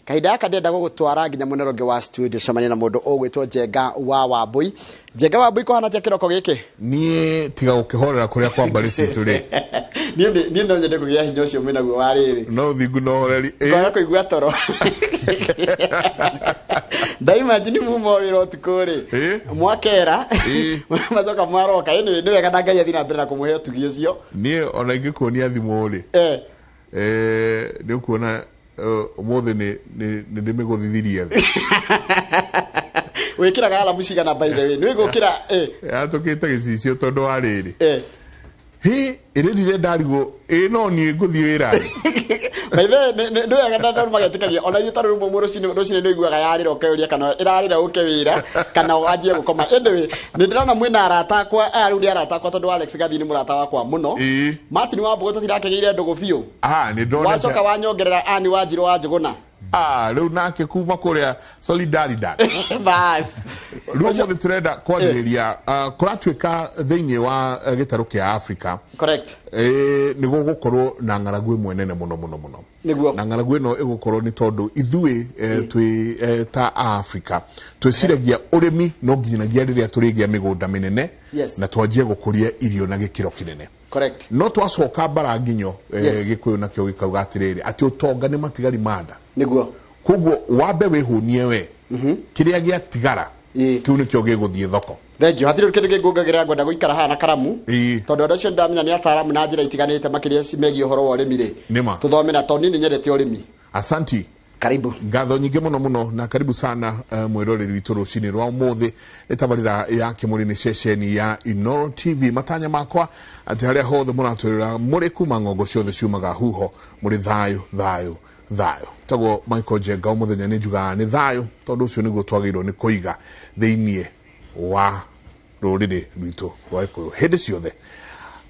kahinda yaka ndenda gugutwara nginya muneronge wa studio cemania na mundu ugwitwo Njenga wa Wambui. Njenga wa Wambui kohana tia kiroko giki nie tiga gukihorera kuria kwa mbari citu ri nie no nyende kugia hinya ucio mwina guo wa riri no thingu no horeri kwa kuigua toro daima jini mumo wiro tukuri mwakera mazoka mwaroka ene ni wega ndangai athina mbere na kumuhe tugi ucio nie ona ingikuonia thimu ri ni kuona umothe ni ndimiguthithiria thi wikira gala mushiga na by the way ni wigukira atukite gicicio tondu wa riri irindire ndarigo no ni nguthi wira maithe ndo ya ganda magetikagia ona yitaru mu rucini no iguaga yarira ukeuria kana irarira ukewira kana wajie gukoma anyway ni ndirona mwina arata akwa ari ndi arata akwa tondu Alex Gathi ni murata wakwa muno Martin Wambugu tutirakegeire ndugu biu ni ndona wacoka wanyongerera ani Wanjiru wa Njuguna riu nake kuma kuria Solidaridad bas riu muthe turenda kwariria kuratuika thiini wa gitaru kia Africa correct ni gugukorwo na ng'aragu imwe nene muno niguo na ng'aragu ino igukorwo ni tondu ithui twi ta Africa twiciragia urimi no nginyagia riria turigia migunda minene na twanjie gukuria irio na gikiro kinene correct no twacoka bara nginyo gikuyu nakio gikauga atiriri ati utonga ni matigari manda niguo kuguo wambe wihunie we kiria gia tigara kiu nikio giguthie thoko thengio hatire kindu kingungagira ngwenda guikara hana karamu tondu andu acio ndamenya ni ataramu na njira itiganite makiria cimegi uhoro wa urimi ri tuthome na toni ni nyendete urimi asanti karibu ngatho nyingi muno na karibu sana mwiroreri witu rucini rwa umuthi itabarira ya kimuri ni ceceni ya Inooro TV matanya makwa ati haria hothe muratwirira muri kuma ngongo ciothe ciumaga huho muri thayo tago Michael Njenga umuthenya ni njuga ni thayo tondu ucio niguo twagirwo ni kuiga thiini wa ruriri rwitu rwa Gikuyu hindi ciothe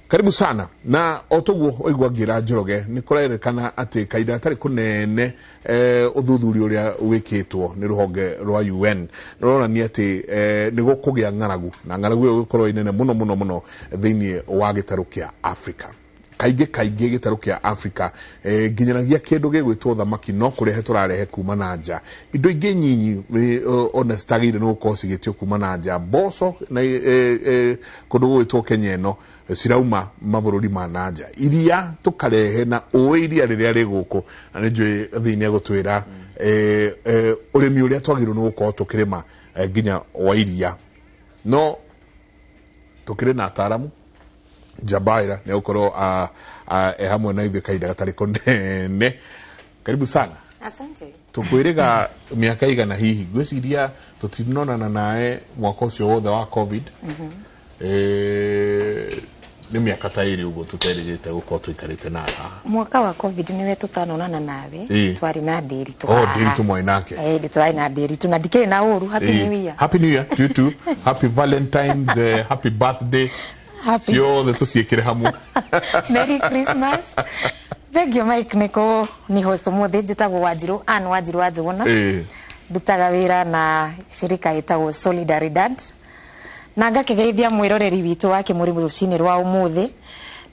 karibu sana na otoguo oigwa ngira Njoroge ni kurerekana ati kaida atari kunene uthuthuri uria wikitwo ni ruhonge rwa UN nirona ni ati ni gukugia ng'aragu na ng'aragu yo gukorwo inene muno thiini wa gitaru kia Africa kaige gitaru kia Africa nginyanagia kindu gigwitwo thamaki no kurehe turarehe kuma na nja indo ingi nyinyi honestagire no kosi gitio kuma na nja boso na kundu gwitwo Kenya eno sirauma mabururi mananja iria tukarehe na iria riria riguko na njui thiini gutwira urimi uria twagirwo no gukorwo tukirima nginya wa iria no tukire na ataramu Jabaira ne ukorwo hamwe na ithe kaida gatari konene karibu sana asante tukwiriga miaka igana hihi gwiciria tutinonana nae mwaka ucio wothe wa covid ni miaka tairi ugo tuteririte gukorwo twikarite na mwaka wa covid niwe tutanonana nawe twari na ndiri ndiri tumwe nake twari na ndiri tunadikire na uru happy new year you too happy valentines happy birthday yo the tusiekire hamu Merry Christmas thengio Mike niko ni host muthe njitagwo Wanjiru wa Njuguna ndutaga wira na shirika itagwo Solidaridad na ngakigeithia mwiroreri witu wa kimuri rucini rwa umuthi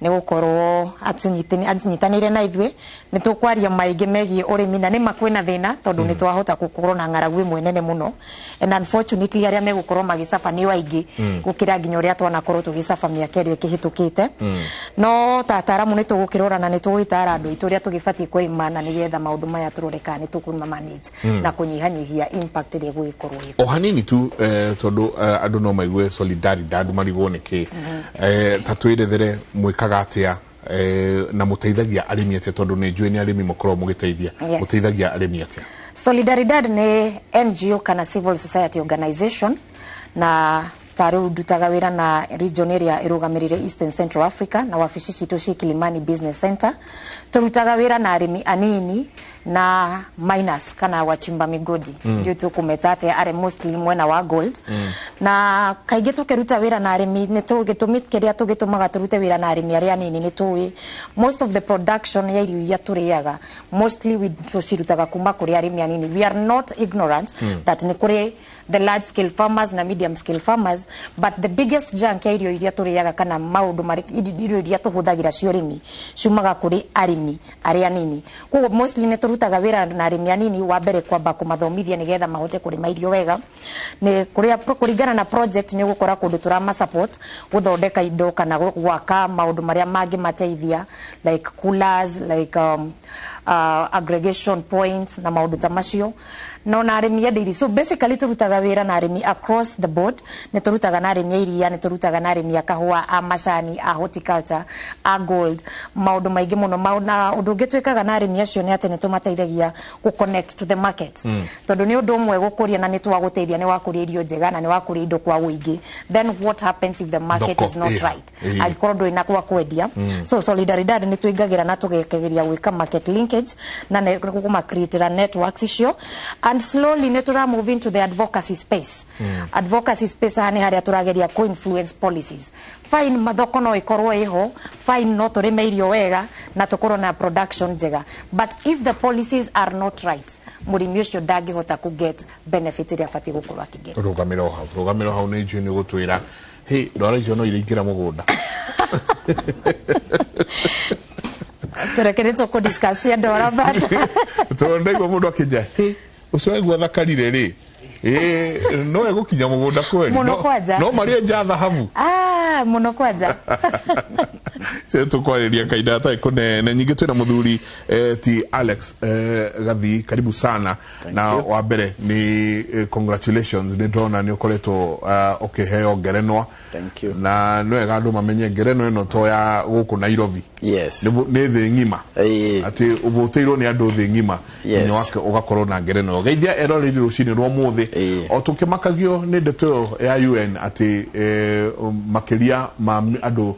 ni gukorwo atinyitanire na ithwe ni tukwaria maingi megie urimi na ni makwina thina tondu ni twahota gukorwo na ng'aragu imwe nene muno and unfortunately aria megukorwo magicafa ni waingi gukira nginya uria twanakorwo tugicafa miaka iri kihitukite no tataramu ni tugukirora na ni tugwitara andu itu uria tugibati kuimana ni getha maundu maya turoreka ni tukuma manage na kunyihanyihia impact iri gugikorwo o hanini tu tondu andu no maigue Solidaridad marigwo niki tatwirethere mwikaga atia na muteithagia arimi atia tondu ni njui ni arimi mukorwo mugiteithia muteithagia arimi atia Solidaridad ni NGO kana civil society organization na tariu ndutaga wira na region area irugamirire Eastern Central Africa na wabici citu ci Kilimani Business Center turutaga wira na arimi anini na miners kana wachimba migodi ndio tukumetate are mostly mwena wa gold na kaige tukiruta wira na arimi ni tugitumit kiria tugitumaga turute wira na arimi aria nini ni tuwi most of the production ya irio ya turiaga mostly we tucirutaga kuma kuri arimi anini we are not ignorant that ni kuri the large scale farmers na medium scale farmers, but the biggest junk ya irio iria turiaga kana maundu mari irio iria tuhuthagira cio rimi ciumaga kuri arimi aria nini. Koguo mostly ne turutaga wira na arimi anini wa mbere kwamba kumathomithia nigetha mahote kurima irio wega. Ni kuria kuringana na project ni gukora kundu turama support guthondeka indo kana gwaka maundu maria mangi mateithia like coolers, like aggregation points na maundu ta macio no na arimi ya dairy. So basically turutaga wira na arimi across the board. Ne turutaga na arimi ya iria, ne turutaga na arimi ya kahua, a macani, a horticulture, a gold, maundu maingi muno. Na undu ungi twikaga na arimi acio ni ati ne tumateithagia ku connect to the market. Tondu ni undu umwe gukuria na ni twaguteithia ni wakuria irio njega na ni wakuria indo kwa wingi. Then what happens if the market is not right? Angikoro ndu ina kwa kwendia. So Solidaridad ni tuingagira na tugekegeria gwika market linkage na ne kuma create networks icio. And slowly netura move into the advocacy space. Advocacy space hani haria turageria ko influence policies. Fine mathoko no ikorwo iho, fine no turime irio wega na tukorwo na production njega. But if the policies are not right, murimi ucio ndangihota ku get benefit iria fati gukorwo akigeta. Rugamiro hau ni njui ni gutwira hey ndwara icio no iriingira mugunda. Turekeretwo ku discuss ya ndwara bad. Tondego mundu akija hey usiwaigua thakarire ri no egukinya mugunda kweli no maria njatha hamu muno kwaja se tukwareria kaida ta ikunene nyingi twina muthuri ti Alex Gathi, karibu sana. Na wa mbere ni congratulations, ni ndona ni ukoretwo ukiheo ngerenwa. Thank you. Na no ega andu mamenye ngerenwa ino to ya guku Nairobi. Yes. Ni thi ngima ati uvoteirwo ni andu thi ngima ni wake ugakorwo na ngerenwa. Geithia erori rucini rwa muthi o tukimakagio ni ndeto ya UN ati makiria ma andu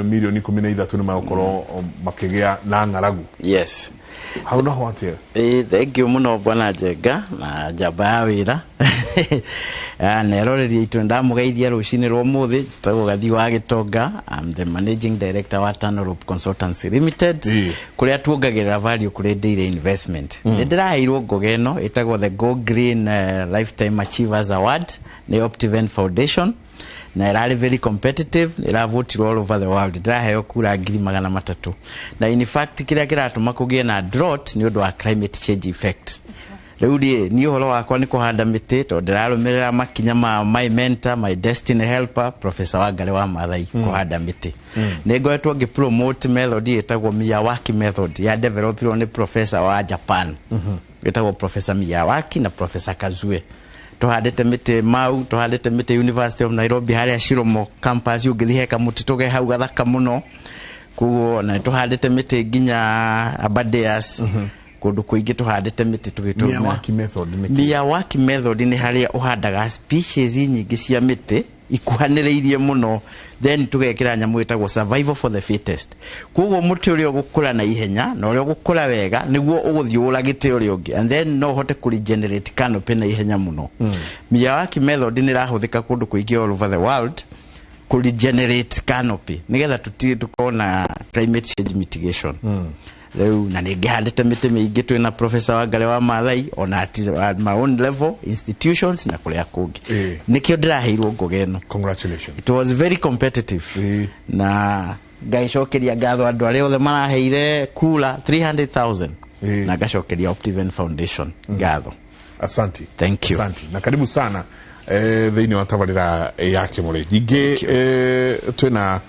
milioni 13 ni makorwo makigia na ngaragu. Yes. How no what here? Thank you muno bwana Jenga na jaba ya wira. Neroreri itu ndamugeithia rucini rwa muthi tutago Gathi wa Gitonga. I'm the managing director wa Tanorope Consultancy Limited. Kuria tuongagirira value kuri dairy investment. Ndiraheirwo ngogeno itagwo the Go Green Lifetime Achievers Award ni Optiven Foundation. Na irari very competitive, iravotirwo all over the world. Ndiraheo kura 300,000. Na in fact kiria kiratuma kugie na drought ni undu wa climate change effect. Riu ni uhoro wakwa ni kuhanda miti to ndirarumirira makinya ma my mentor, my destiny helper Professor Wangari wa Maathai kuhanda miti. Ningoetwo ngipromote method etagwo Miyawaki method ya developirwo ni professor wa Japan. Etagwo Professor Miyawaki na Professor Kazue. Tuhandite miti mau, tuhandite miti University of Nairobi haria Shiromo campus ugithiheka muti tuge hau gathaka muno. Kuo na tuhandite miti ginya Abadeas. Kundu kuingi tuhandite miti tugitumia Miyawaki method ni haria uhandaga species nyingi cia miti ikuhaniriirie muno, then tugekira nyamu itagwo survival for the fittest. Kuo muti uri ogukura na ihenya na uri ogukura wega niguo uguthiura gite uri ungi, and then no hote ku regenerate canopy na ihenya muno. Miyawaki method ni rahuthika kundu kuingi all over the world ku regenerate canopy nigetha tukona climate change mitigation. Leo na ningihandite miti mingi twina Professor Wangari wa Maathai on at my own level institutions na kuria kungi nikio ndiraheirwo ngogeno. Congratulations. It was very competitive. Na ngaicokeria ngatho andu aria othe maraheire kula 300,000 na ngacokeria Optiven Foundation ngatho. Asante. Thank you. Asante na karibu sana thiini wa tabarira ya Kimuri. Nyingi twina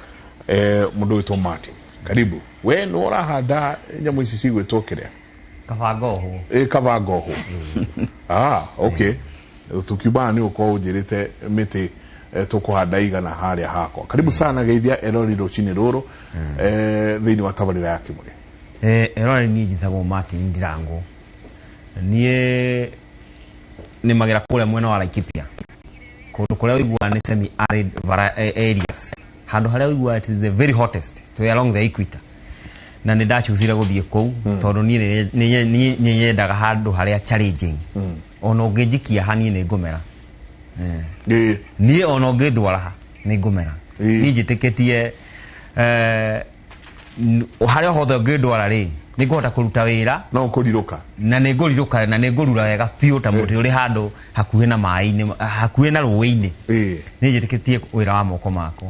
mundu witwo Martin. Karibu. We no urahanda nyamu ici cigwitwo kiria Kabangoho. Kabangoho. Okay. Tukibani uko ujirite miti tukuhanda igana haria hakwa. Karibu sana geithia erori rucini ruru thiini wa tabarira ya Kimuri. Erori ni njithagwo Martin Ndirango. Nie ni magira kule mwena wa Laikipia. Kundu kuria uigua ni semi arid areas. Handu haria uigua it is the very hottest to along the equator. Na nindachuzire guthie kou tondu ni nyendaga handu haria challenging. Ono ngijikia hani ni ngumera. Ni ono ngidwara ha ni ngumera. Ni njitiketie haria hothe ngidwara ri nĩngũhota kũruta wĩra no kũrirũka na nĩngũrirũka na nĩngũrura wega biũ ta mũtĩ ũrĩ handũ hakuhĩ na maĩ-inĩ hakuhĩ na rũĩ-inĩ nĩnjĩtĩkĩtie wĩra wa moko makwa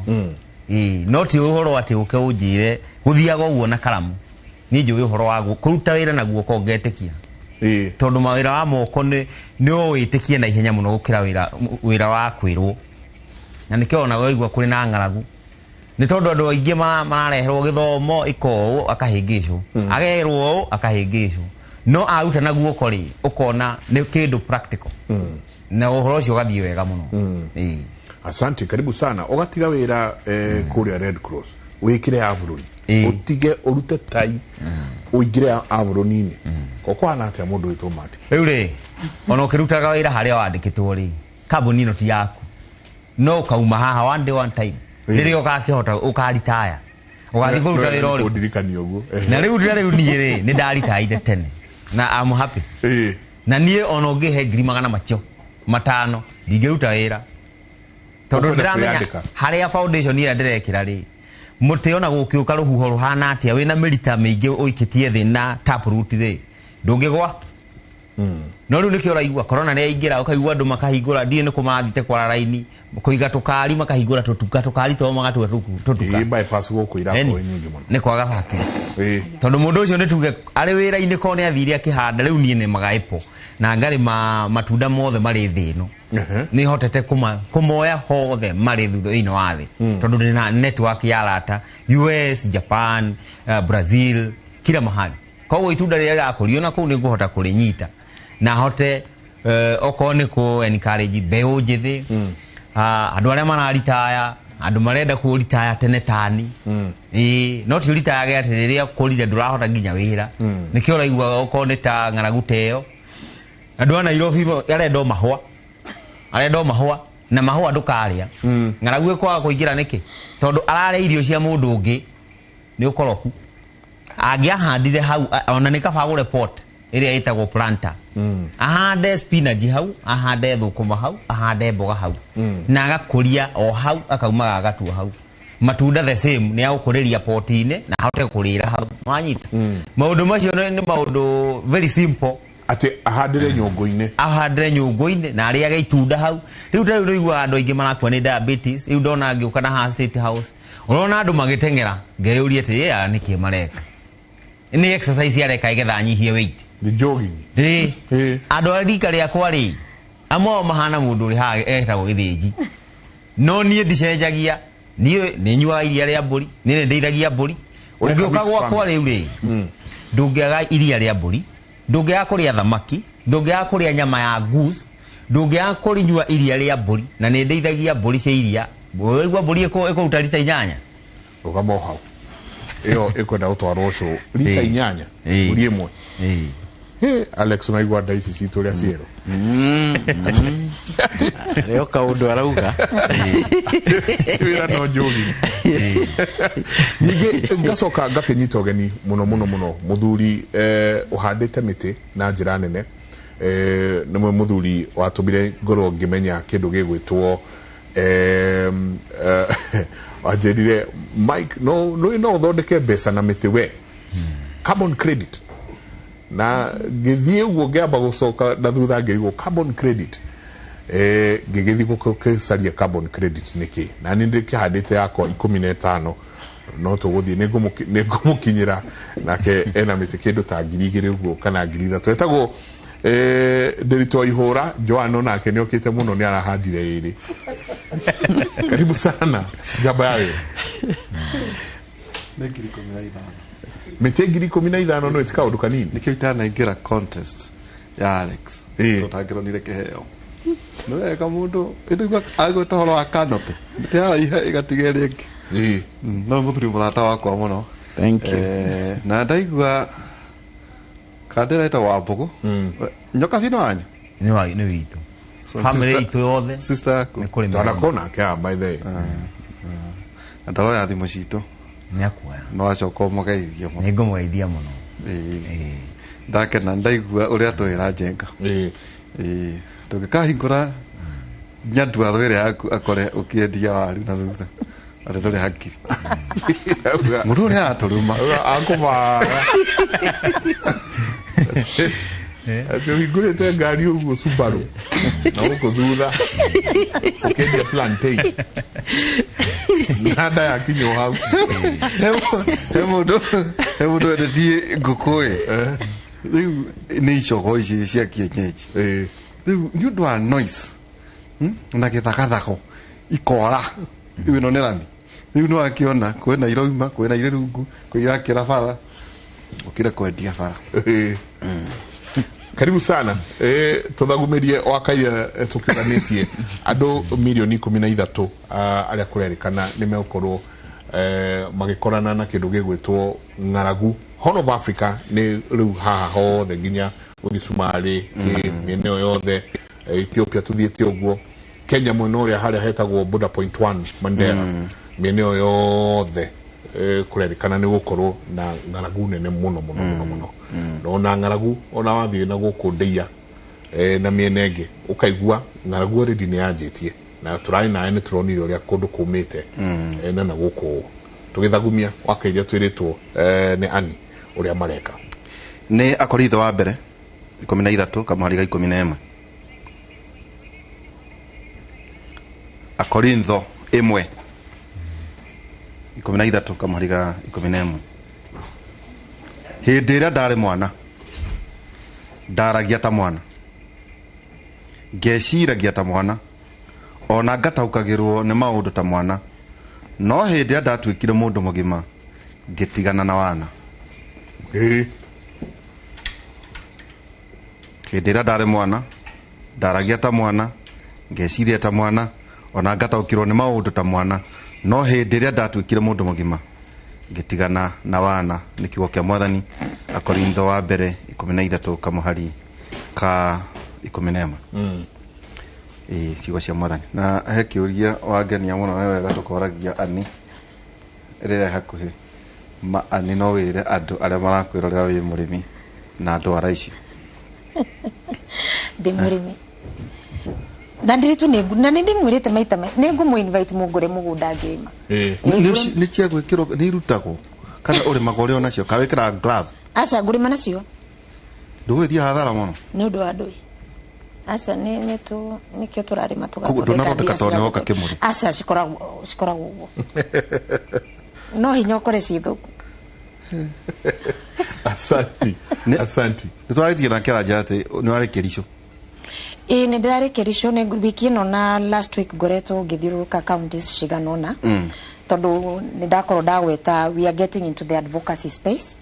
no ti ũhoro atĩ ũke ũnjĩre gũthiaga ũguo na karamu niĩ njũĩ ũhoro wa kũruta wĩra na guoko ngetĩkia tondũ mawĩra wa moko nĩ ũwĩtĩkie na ihenya mũno gũkĩra wĩra wa kwĩrwo na nĩkĩo ona waigua kũrĩ na ng'aragu nĩ tondũ andũ aingĩ marareherwo gĩthomo iko akahĩngĩcwo agerwo akahĩngĩcwo no aruta na guoko rĩ ũkona nĩ kĩndũ practical na ũhoro ũcio ũgathiĩ wega mũno asante karibu sana ũgatiga wĩra kũrĩa Red Cross wĩkĩre aburoni utige urute tai uingire aburoni-inĩ kokwana atĩa mũndũ wĩtwo Mati rĩu rĩ ona ũkĩrutaga wĩra harĩa wandĩkĩtwo rĩ kambuni ĩno ti yaku no ũkauma haha one day one time rĩrĩa ũgakĩhota ũkaritaya ũgathiĩ kũruta wĩra ũrĩkũ ũndirikanie ũguo na rĩu niĩ rĩ nĩ ndaritaire tene na I'm happy na niĩ ona ũngĩhe ngiri magana matano ndingĩruta wĩra tondũ ndĩramenya harĩa foundation ĩrĩa ndĩrekĩra rĩ mũtĩ ona gũkĩũka rũhuho rũhana atĩa wĩna mĩrita mĩingĩ ũikĩtie thĩ na taproot rĩ ndũngĩgwa no rĩu nĩkĩo ũraigua corona nĩ yaingĩra ũkaigua andũ makahingũra ndiĩ nĩ kũmathite kwara raini kũiga tũkari makahingũra tũkari to magatua tũtuka bypass gũkũ irako nyingĩ mũno nĩ kwaga baki tondũ mũndũ ũcio nĩ tuge arĩ wĩra-inĩ ko nĩ athire akĩhanda rĩu niĩ nĩ magaepo na ngarĩ matunda mothe marĩ thĩ ĩno nĩ hotete kũmoya hothe marĩ thĩinĩ wa thĩ tondũ ndĩ na network ya arata US Japan Brazil kila mahali koguo itunda rĩrĩa rĩrakũrio na kũu nĩ ngũhota kũrĩnyita na hote okorwo nĩ kũ encourage mbeũ njĩthĩ andũ arĩa mararitaya andũ marenda kũritaya tene tani no ti ũritayage atĩ rĩrĩa kũrire ndũrahota nginya wĩra nĩkĩo ũraigua okorwo nĩ ta ng'aragu teyo andũ a Nairobi arenda mahũa na mahũa ndũkarĩa ng'aragu ĩkwaga kũingĩra nĩkĩ tondũ ararĩa irio cia mũndũ ũngĩ nĩ ũkoroku angĩahandire hau ona nĩ kabagũre pot ĩrĩa ĩtagwo planter ahande spinach hau ahande thũkũma hau ahande mboga hau na agakũria o hau akaumaga agatua hau matunda the same nĩ agũkũrĩria poti-inĩ na ahote kũrĩra hau wanyita maũndũ macio nĩ maũndũ very simple atĩ ahandire nyũngũ-inĩ na arĩage itunda hau rĩu ta rĩu ũiguaga andũ aingĩ marakua nĩ diabetes rĩu ndona ngĩũka na haha State House ũrona andũ magĩteng'era ngeyũria atĩ nĩkĩĩ mareka nĩ exercise areka igetha anyihie weight jogging andũ a rika rĩakwa rĩ amwe mahana mũndũ ũrĩ haha etagwo gĩthĩnji no niĩ ndicenjagia niĩ nĩ nyuaga iria rĩa mbũri nĩ ndeithagia mbũri ũngĩũka gwakwa rĩu rĩ ndũngĩaga iria rĩa mbũri ndũngĩaga kũrĩa thamaki ndũngĩaga kũrĩa nyama ya goose ndũngĩaga kũnyua iria rĩa mbũri na nĩ ndeithagia mbũri cia iria ũigua mbũri ĩkũruta rita 8 ũgamo hau ĩyo ĩkwenda gũtwarwo ũcũ rita 8 mbũri ĩmwe Alex unaigua nda ici citũ ũrĩa cierũ rĩo kaũndũ arauga wĩra no njogi ningĩ ngacoka ngakĩnyita ũgeni mũno mũthuri ũhandĩte mĩtĩ na njĩra nene nĩmwe mũthuri watũmire ngorwo ngĩmenya kĩndũ gĩgwĩtwo wanjĩrire Mike no ũthondeke mbeca na mĩtĩ we carbon credit na gĩthiĩ ũguo ngĩamba gũcoka na thutha ngĩrigwo carbon credit ngĩgĩthiĩ gũkĩcaria carbon credit nĩkĩ na nĩ ndĩkĩhandĩte yakwa 15 no tũgũthiĩ nĩngũmũkinyĩra nake ena mĩtĩ kĩndũ ta 2,000 ũguo kana 3,000 etagwo Ndĩritũ Ihũra Joano nake nĩ okĩte mũno nĩ arahandire ĩrĩ karibu sana jamba yawe nĩ 15,000 mĩtĩ 15,000 no ĩtika ũndũ kanini nĩkĩo itanaingĩra contest ya Alex tũtangĩronire kĩheo nĩ wega mũndũ ĩndũ agwĩta ũhoro wa canopy mĩtĩ yaraiha ĩgatiga ĩrĩa ĩngĩ no mũthuri mũrata wakwa mũno thank you na ndaigua kandĩra ĩtagwo Wambũgũ nyoka bino wanyu nĩ witũ family itũ yothe sister yaku twanakona kĩa by the way na ndaroya thimũ citũ nĩakuoya no acoka ũmũgeithie mũno nĩngũmũgeithia mũno ndakena ndaigua ũrĩa twĩra njenga tũngĩkahingũra nyandua thwĩre yaku akore ũkĩendia waru na thutha arĩ ndũrĩ hakiri mũndũ nĩ atũruma akũmara Ati wigurite ngari uguo Subaru na uko thutha ukendia plantain nada ya kinyo hau hebu edetie ngukue riu ni icogo ici cia kienyeji riu ni undu wa noise na githagathako ikora riu ino ni rami riu no akiona kwena irauma kwena ire rungu kwirakira bara ukire kwendia bara. Karibu sana tuthagumirie wakaia tukiganitie andu milioni 13 aria kurerikana nimekorwo magikorana na kindu gigwitwo ng'aragu. Horn of Africa ni riu haha hothe nginya Gicumari mieneo yothe Ethiopia tuthiete uguo Kenya mwena uria haria hetagwo border point 1 Mandera mieneo yothe kurerikana ni gukorwo na ng'aragu nene muno na ng'aragu ona wathie na guku ndeia na miena ingi ukaigua ng'aragu already ni yanjitie na turai na ene turonire uria kundu kumite na guku tugithagumia wakaija twiritwo ni ani uria mareka ni Akorintho wa mbere 13 kamariga 11 Akorintho 1:13 kamariga 11 hindi ria ndari mwana ndaragia ta mwana ngeciragia ta mwana ona ngataukagirwo ni maundu ta mwana no hindi ria ndatwikire mundu mugima ngitigana na wana. Hindi ria ndari mwana ndaragia ta mwana ngeciria ta mwana ona ngataukirwo ni maundu ta mwana no hindi ria ndatwikire mundu mugima ngitigana na wana. Ni kiugo kia Mwathani. Akorintho wa mbere 13 kamuhari ka 11. Kiugo cia Mwathani na he kiuria wangenia muno na wega tukoragia ani rire hakuhi ma ani no wire andu aria marakwirorera wi murimi na andu araici ndi murimi na ndiritu na ndi mwirite maita ni ngumu invite mugure mugunda ngima ni cia gwikiro ni rutagwo kana uri magore onacio kawikira glove asa ngurima nacio ndugithia hathara muno ni undu wa ndui asa ni kio turari matuga kugu ndonathoka tone oka kimuri asa cikoragwo uguo no hinyo kore cithuku. Asanti nitwagitie na kera jate ni wari kirisho ni ndirari kirisho ni wiki no na last week goreto ngithiruka counties ciganona tondu ni ndakorwo ndagweta we are getting into the advocacy space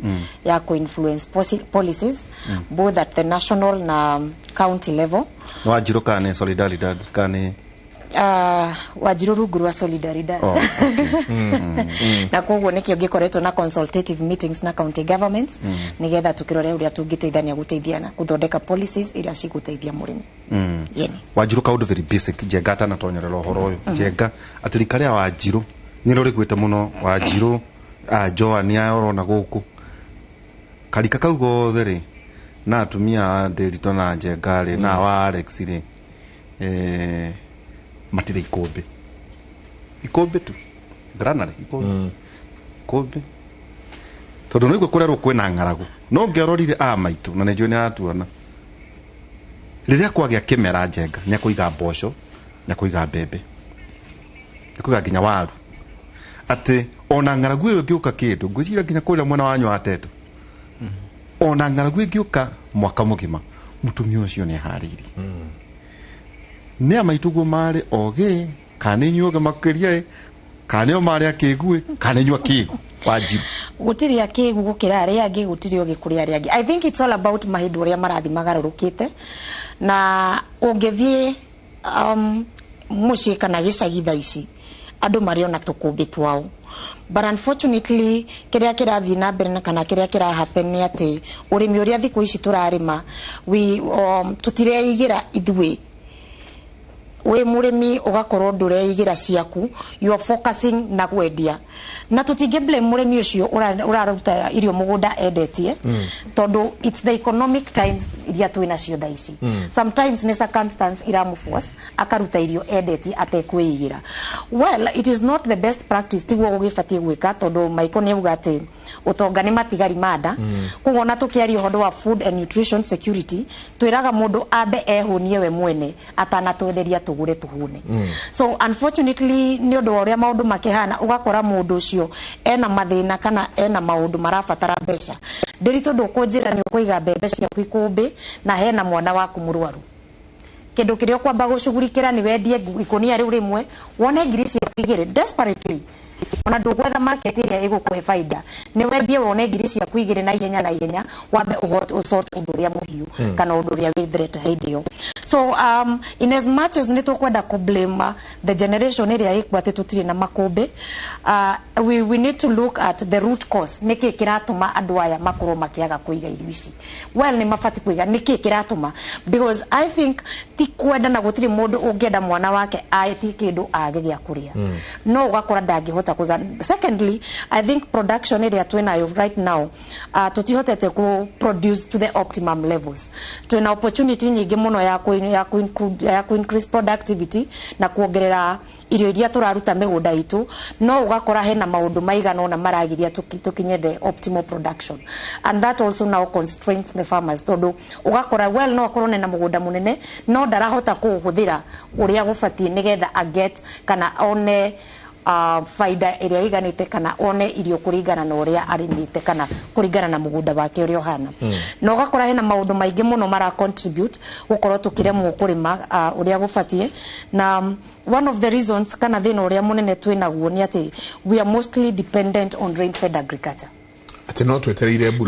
ya ku influence policies both at the national na county level. Wanjiru kane Solidaridad kane Wanjiru rungu rwa Solidaridad na koguo nikio ngikoretwo na consultative meetings na county governments nigetha tukirore uria tungiteithania guteithiana guthondeka policies iria ciguteithia murimi. Wanjiru kaundu very basic jenga ta na tonyorera uhoro uyu jenga atirikari ya Wanjiru niro rigwite muno Wanjiru Joan ya orona guku karika kau gothe ri na atumia ndirito na jenga ri na wa Alex ri matire ikombe tu granary ikombe tondu no igwe kurerwo kwina ng'aragu no ngerorire maitu na nejo ni atuona riria kwagia kimera jenga nya kuiga mboco nya kuiga mbembe nya kuiga nginya waru ati ona ng'aragu iyo ngiuka kindu ngwicira nginya kuria mwana wanyu ateto ona ng'aragu ngiuka mwaka mugima mutumia ucio ni hariri ni amaitugo mari oge kane nyuoge makiria kane o mari akigue kane nyua kigu Wanjiru gutiri akigu gukira ari angi gutiri oge kuri ari angi. I think it's all about mahindu ria marathi magarurukite na ungithie mucii kana gicagi tha ici andu mari ona tukumbi twao but unfortunately kiria kirathi na mbere kana kiria kira happen ni ati urimi uria thiku ici turarima we tutireigira ithwe we murimi ugakorwo ndureigira ciaku you are focusing na gwendia na tutinge blame murimi ucio uraruta irio mugunda endetie tondu it's the economic times iria twina cio tha ici sometimes ne circumstance iramu force akaruta irio endetie atekwigira well it is not the best practice tigwo gugifatie gwika tondu maiko ne uga ati utonga ni matigari mada koguo na tukiaria hondo wa food and nutrition security twiraga mundu ambe ehunie we mwene atana twenderia tugure tuhune so unfortunately ni undu uria maundu makihana ugakora mundu ucio ena mathina kana ena maundu marabatara mbeca ndiritu ndukunjira ni ukuiga mbembe ciaku ikumbi na hena mwana waku murwaru kindu kirio kwamba gucugurikira ni wendie ikonia riu rimwe wone ngiri ciaku igire desperately ona ndugwetha market iria igukuhe faida ni wendie wone ngiri ciaku igire na ihenya wambe usort undu uria muhiu kana undu uria wi threat haidio so in as much as ni tukwenda ku blame the generation iria ikwate tutiri na makumbi we need to look at the root cause niki kiratuma andu aya makuru makiaga kuiga irio ici well ni mafati kuiga niki kiratuma because I think ti kwenda na gutiri mundu ungienda mwana wake aiti kindu age gya kuria no ugakora ndangihota kuiga secondly I think production area twinayo right now tutihotete ku produce to the optimum levels twina opportunity nyingi muno ya ku increase productivity na kuongerera irio iria turaruta migunda itu no ugakora hena maundu maigana na maragiria tukinye the optimal production and that also now constrains the farmers tondu ugakora well no akorone na mugunda munene no darahota kuhuthira uria gufati nigetha aget kana one faida iria iganite kana one irio kuringana na uria arimite kana kuringana na mugunda wake uria hana no gakora hena maundu maingi muno mara contribute gukorwo tukiremwo kurima uria gufatie na one of the reasons kana thina uria munene twinaguo ni ati we are mostly dependent on rain fed agriculture ati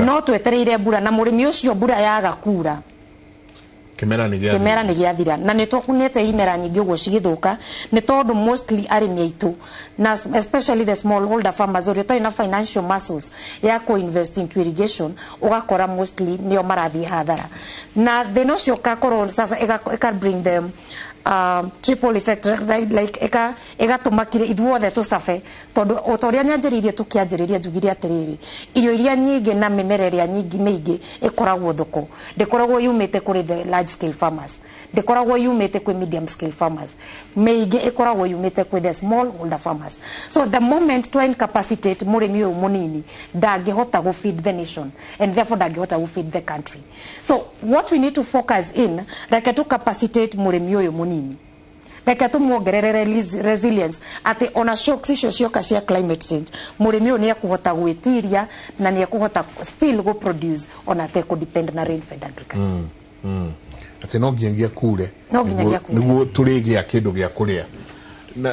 no twetereire mbura na murimi ucio mbura yaga kura kimera ni giathira na ni twakunete imera nyingi ugo cigithuka ni tondu mostly arimi aitu na especially the small holder farmers or tari na financial muscles ya ko invest into irrigation ugakora mostly nio marathi hathara na thino cio kakoro sasa eka bring them triple effect right like eka tumakire ithuothe tusafe tondu otoria nyanjiririe tukianjiriria njugire atiriri irio iria nyingi na mimera iria nyingi mingi ikoragwo thuko ndikoragwo yumite kuri the large scale farmers ndikoragwo yumite kwi medium scale farmers mingi ikoragwo yumite kwi the small holder farmers so the moment to incapacitate murimi uyu munini ndangihota go feed the nation and therefore ndangihota go feed the country so what we need to focus in like to capacitate murimi uyu munini like to muongerere resilience ati ona shocks icio cioka cia climate change murimi uyu ni akuhota gwitiria na ni akuhota still go produce ona te ko depend na rain fed agriculture ati no nginya kure niguo turigia kindu gia kuria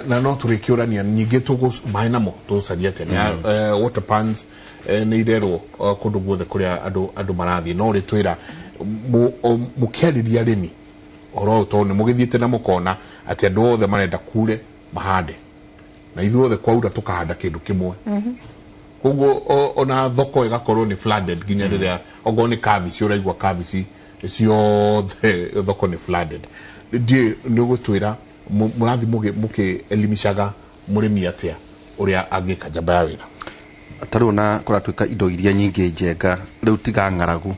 na no turikiurania nyingi tugu mai namo tucaria tene water pans ni irerwo kundu guothe kuria andu marathi no ri twira mukiariria arimi oro to ni mugithiite na mukona ati andu othe marenda kure mahande na ithuothe kwaura tukahanda kindu kimwe koguo ona thoko igakorwo ni flooded ginya riria ogo ni kabici uraigwa kabici ciothe thoko ni flooded ndi ni gutwira murathi muke elimishaga murimi atia uria angika jamba ya wira tarona kuratwika indo iria nyingi njenga riu tiga ngaragu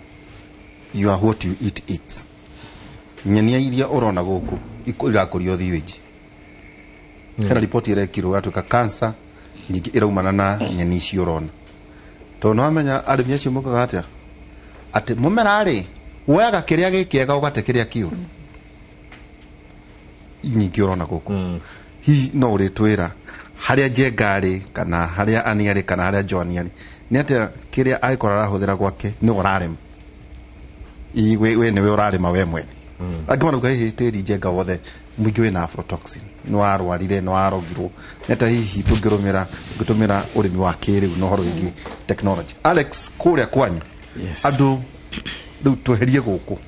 you are what you eat nyenia iria urona guku irakurio thiwiji kana report irekirwo atwika cancer nyingi iraumana na nyeni icio urona to no amenya arimi acio mukaga atia ati mumera ri woyaga kiria gikiega ugate kiria kiuru nyingi urona guku hi no ritwira haria jengari kana haria aniari kana haria joaniari ni ati kiria aikora rahuthira gwake ni urarima we ni we urarima we mwene agimana ugai tiri jenga wothe mwingi wina aflatoxin no arwarire no arogirwo neta hihi tungirumira urimi wa kiriu no horo ingi technology Alex kuria kwanyu andu riu tweherie guku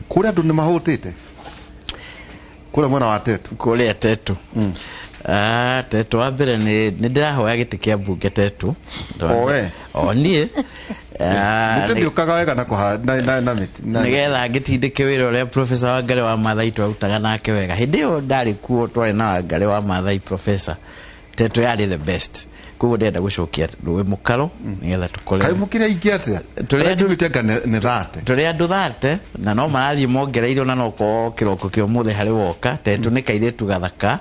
kuria andu ni mahutite kuria mwana wa Tetu kuria Tetu Tetu wa mbere ni ndirahoya giti kia mbunge Tetu nie nitindi ukaga wega na kuhanda na miti nigetha ngitindike wira uria professor Wangari wa Maathai twarutaga nake wega hindi yo ndari kuo twari na Wangari wa Maathai professor Tetu yari the best kugo ndenda gucokia ruwe mukaro nigetha tukole kai mukire ingi atia tuli tugitenga ne thate tuli andu thate na no marathi mongereire na no ko kiroko kio muthe hari woka Tetu ni kaire tu gathaka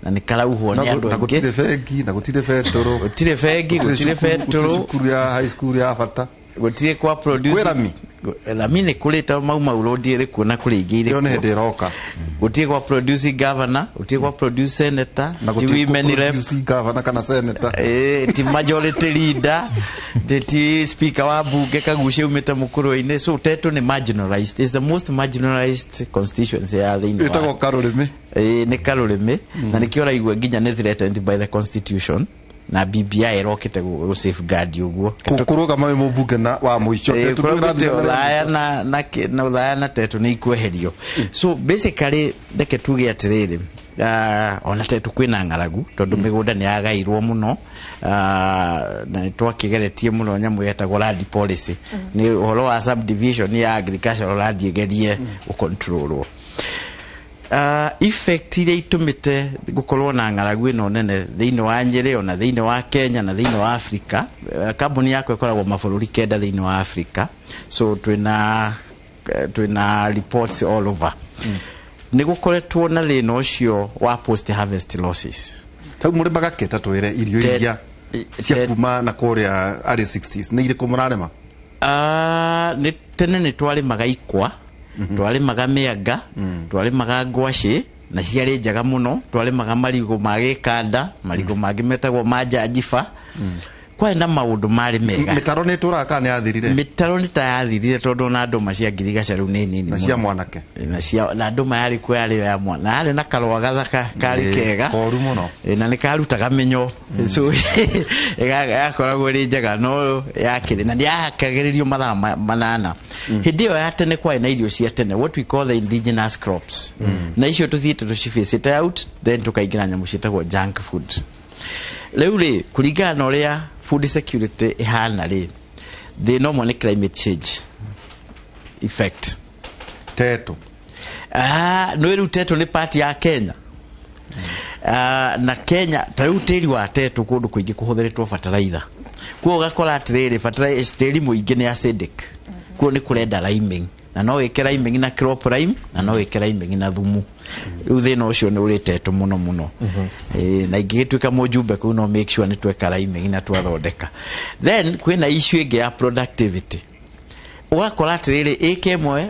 na nikarauhwo ni andu na gutire bengi na gutire betoro gutire bengi gutire betoro cukuru ya high school ya bata gutire kwa produce Rami ni kuleta mauma urodi ri kuona kuri igire yo ne nderoka gutire kwa produce governor gutire kwa produce senator ti women rep governor kana senator ti majority leader ti speaker wa bunge kagushe umeta mukuru-ini so Tetu ni marginalized is the most marginalized constituency ya thini itago Karurimi ni Karurimi na nikiora igwe nginya ni threatened by the constitution na BBI irokete go safeguard uguo kuruga mawe mubunge na wa muico Tetu na Ulaya na Tetu ni ikweherio so basically ndeke tuge atiriri ona Tetu kwina ngaragu tondu migunda ni yagairwo muno na twakigeretie muno nyamu yetagwo land policy ni horo wa subdivision ya agricultural land igerie ukontrolwo effect ile itumite gukorwo na ngaragu ino nene thiini wa Nyeri ona thiini wa Kenya na thiini wa Africa kambuni yako ikoragwo mabũrũri kenda thiini wa Africa so twina reports all over ni gukoretwo na thina ucio wa post harvest losses tau muri magaketa twire irio iria cia kuma na kuria ari 60s ni ire kumurarema ni tene ni twari magaikwa twari magamianga twari magangwashi na ciari njaga muno twari magamarigo magikanda marigo magimetagwo majanjifa kwa na maundu mari mega mitaro ni turaka ni athirire mitaro ni ta yathirire tondu na nduma cia ngirigaca riu ni nini na cia mwanake na nduma yari kwa yari ya mwana yari na karwa gathaka kari kega koru muno na ni karutaga menyo so yakoragwo ri njaga no yakire na yakagiririo mathaa manana hindi yo ya tene kwa ina irio cia tene what we call the indigenous crops na icio tuthiite tucifacete out then tukaigira nyamu cietagwo junk food riu ri kuringana na uria food security ihana ri the normal climate change effect Tetu no riu Tetu ni part ya Kenya na Kenya tariu tiri wa Tetu kundu kuingi kuhuthiritwo fertilizer kwa ugakora atiriri fertilizer tiri muingi ni acidic kwa ni kurenda liming na no wikira liming na crop lime na no wikira liming na thumu riu thina ucio ni uri Tetu muno muno na ingigituika mujumbe ku no make sure ni tweka liming na twathondeka then kwina issue ingi ya productivity ugakora atiriri ikemwe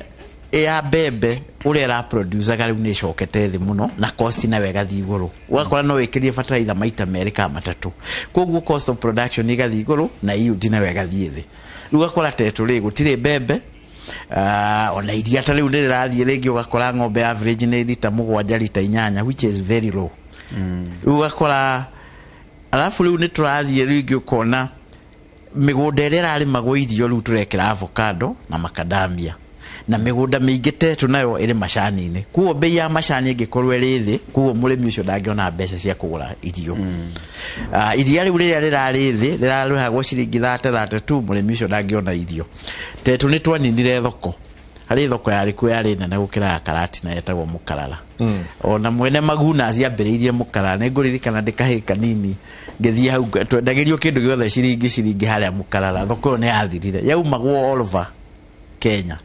ya bebe uri ra producer gari ni cokete thi muno na cost na wega thi iguru ugakora no wikirie fertilizer maita meri ka matatu koguo cost of production igathi iguru na yield na wega thi thi ugakora Tetu ri gutire bebe ona iria ta riu ndirathie ringi ugakora ng'ombe average ni lita 7 lita 8 which is very low ugakora alafu riu ni turathie ringi ukona migunda ira rari magwo irio riu turekera avocado na macadamia na migunda mingi Tetu nayo iri macani-ini kuo bei ya macani ingikorwo iri thi kuo murimi ucio ndangiona mbeca cia kugura irio iria riu riria rirari thi rirarihagwo ciringi 32 murimi ucio ndangiona irio Tetu ni twaninire thoko hari thoko yari ku yari nene gukira karati na yetagwo Mukarara ona mwene Maguna ciambiriirie Mukarara ni nguririkana ndikahika nini ngithii hau twendagirio kindu giothe ciringi haria Mukarara thoko ni yathirire yaumagwo all over Kenya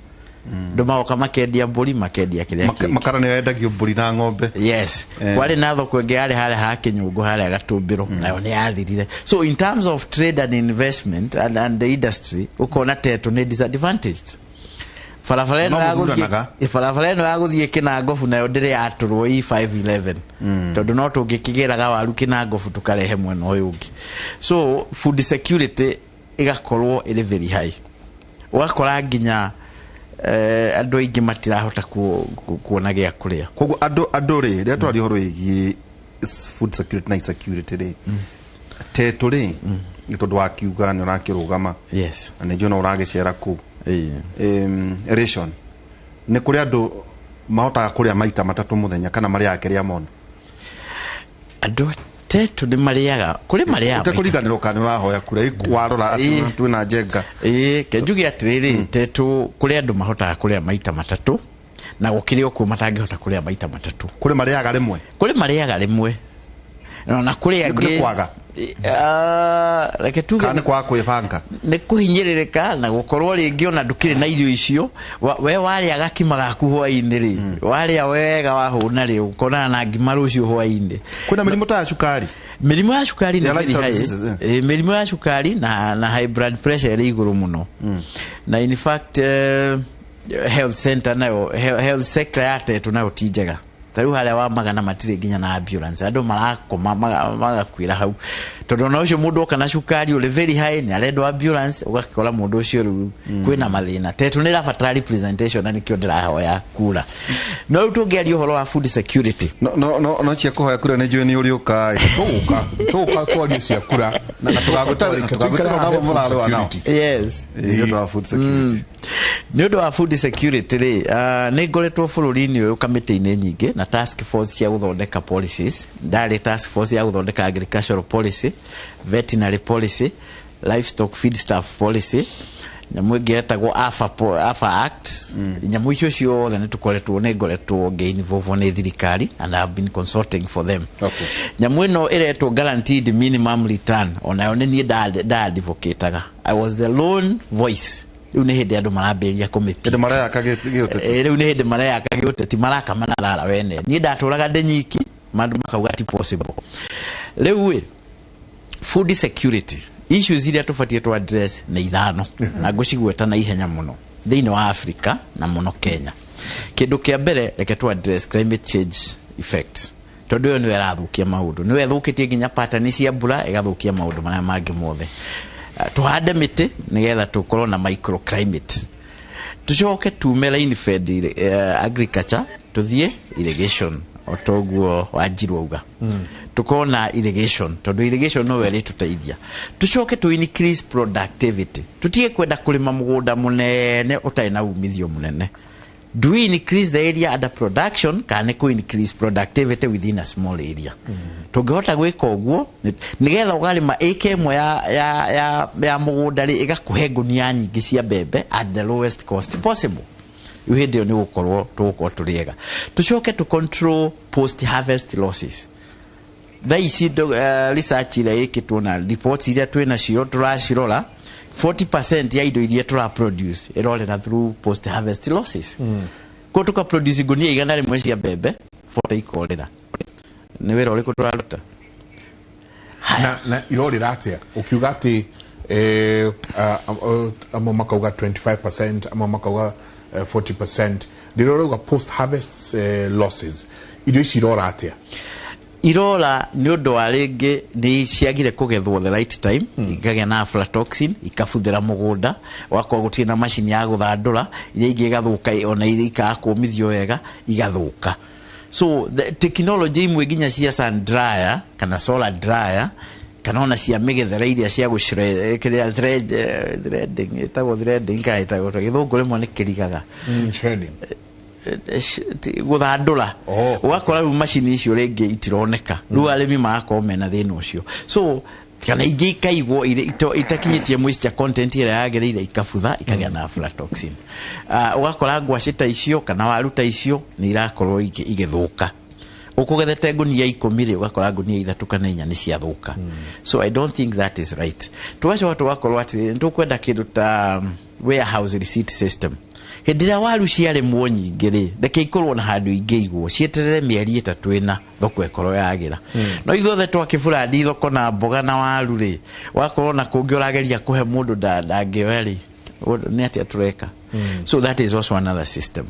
nduma kama kendia mburi makendia kiria makara ni yendagio mburi na ng'ombe yes kwari na thoko ngi yari haria ha Kinyungu haria Gatumbiro nayo ni yathirire so in terms of trade and investment and the industry ukona Tetu ni disadvantaged farafara ino ya guthie Kinangofu nayo ndiri yaturwo E511 tondu no tungikigiraga waru Kinangofu tukarehe mwena uyu ungi so food security igakorwo iri very high ugakora nginya andu aingi matirahota kuona gia kuria koguo andu ri ria twari horo igi food security na security ri Tetu ri ni tondu wa kiuga ni urakirugama yes na njona uragicera ku ration ni kuri andu mahotaga kuria maita matatu muthenya kana mari akeria mona andu Tetu ni mariaga kuri mariaga utakuriganira kana urahoya kure warora ati twina njenga kenjugi atiriri Tetu kuri andu mahotaga kuria maita matatu na gukiri okuo matangihota kuria maita matatu kuri mariaga rimwe na kuri angi kwaga like tuge kana kwa kwibanga ne kuhinyiririka na gukorwo ringi ona ndukire na irio icio we wari agakima gaku hwaini ri wari wega wahuna ri ukona na ngima rucio hwaini kuna mirimu ta cukari mirimu ya cukari ni mirimu ya cukari na high blood pressure iri iguru muno na in fact health center nayo health sector yate tunayo tijega taru haria wa magana matire ginya na ambulance andu marakoma magakwira hau tondu na ucio mundu kana cukari ule very high ni arendo ambulance ugakora mundu ucio ru kwina mathina tetu ni rabatara representation na nikio ndirahoya kura no tungiari uhoro wa food security no cia kuhoya kura ni jweni uri ukai tuka twari cia kura na tugagutara na muraro wanao yes ni ndo food security ni ndo wa food security ri ni ngoretwo bururi-ini uyu kamiti-ini nyingi na task force cia guthondeka policies ndari task force ya guthondeka agricultural policy veterinary policy livestock feedstuff policy nyamu ingetagwo AFA Act nyamu icio ciothe ni tukoretwo ni ngoretwo ngeinvolve ni thirikari and I have been consulting for them nyamu ino iretwo guaranteed minimum return onayo ni nie da advocateaga I was the lone voice riu ni hindi andu marambiria kumipia maraya kagĩũteti riu ni hindi maraya kagĩũteti marakama na rara wene nie ndatũraga ndenyiki mandu makauga ti possible riu food security issues iria tubatie to address na ithano na ngucigweta na ihenya muno thiini wa Africa na muno Kenya kindu kia mbere reke to address climate change effects tondu yo ni werathukia maundu ni wethukitie ginya pattern cia mbura igathukia maundu maria mangi mothe tuhande miti nigetha tukorwo na microclimate tucoke tume line fed agriculture tuthie irrigation otoguo wajirwo uga tukona irrigation tondu irrigation no weri tutaithia tucoke tu increase productivity tutie kwenda kulima mugunda munene utai na umithio munene do we increase the area under production kana ku increase productivity within a small area tungihota gwika uguo nigetha ugalima acre imwe ya mugunda ri igakuhe ngunia nyingi cia mbembe at the lowest cost possible uhinde ni gukorwo turiega tucoke to control post harvest losses ici research ile ikitwo na reports iria twina cio turacirora 40% ya indo iria tura produce irorera through post harvest losses ko tuka produce gunia igana rimwe cia mbembe 40 ikorera ni wira uriku turaruta na irorera atia ukiuga ati amo makauga 25% amo makauga 40% dirorega post harvest losses irio cirora atia irora ni undu wa ringi ni ciagire kugethwo the right time ikagea na aflatoxin ikabuthira mugunda wakwa gutie na machine ya guthandura iria ingi igathuka ona iria ikakumithio wega igathuka so the technology imwe ginya cia sun dryer kana solar dryer kana ona cia migethera iria cia gucire kiria threading itago threading ka itago githungure mo ni kirigaga shredding guthandura ugakora ru machine icio ringi itironeka ru arimi makome na thina ucio so kana ingi kaigwo itakinyitie moisture content ira yagereire ikabutha ikagea na aflatoxin ugakora ngwacita icio kana waruta icio ni irakorwo igithuka ukugethete ngunia 10 ri ugakora ngunia 3 kana 4 ni ciathuka so I don't think that is right tuacho watu wakorwo ati ntukwenda kindu ta warehouse receipt system hindira waru ciare mu nyingi ri ndeke ikorwo na handu ingi igwo cieterere mieri 3 ina thoko ekoro yagira no ithuothe twakibura ndi thoko na mboga na waru ri wakorwo na kungi urageria kuhe mundu ndangeweri ni atia tureka so that is also another system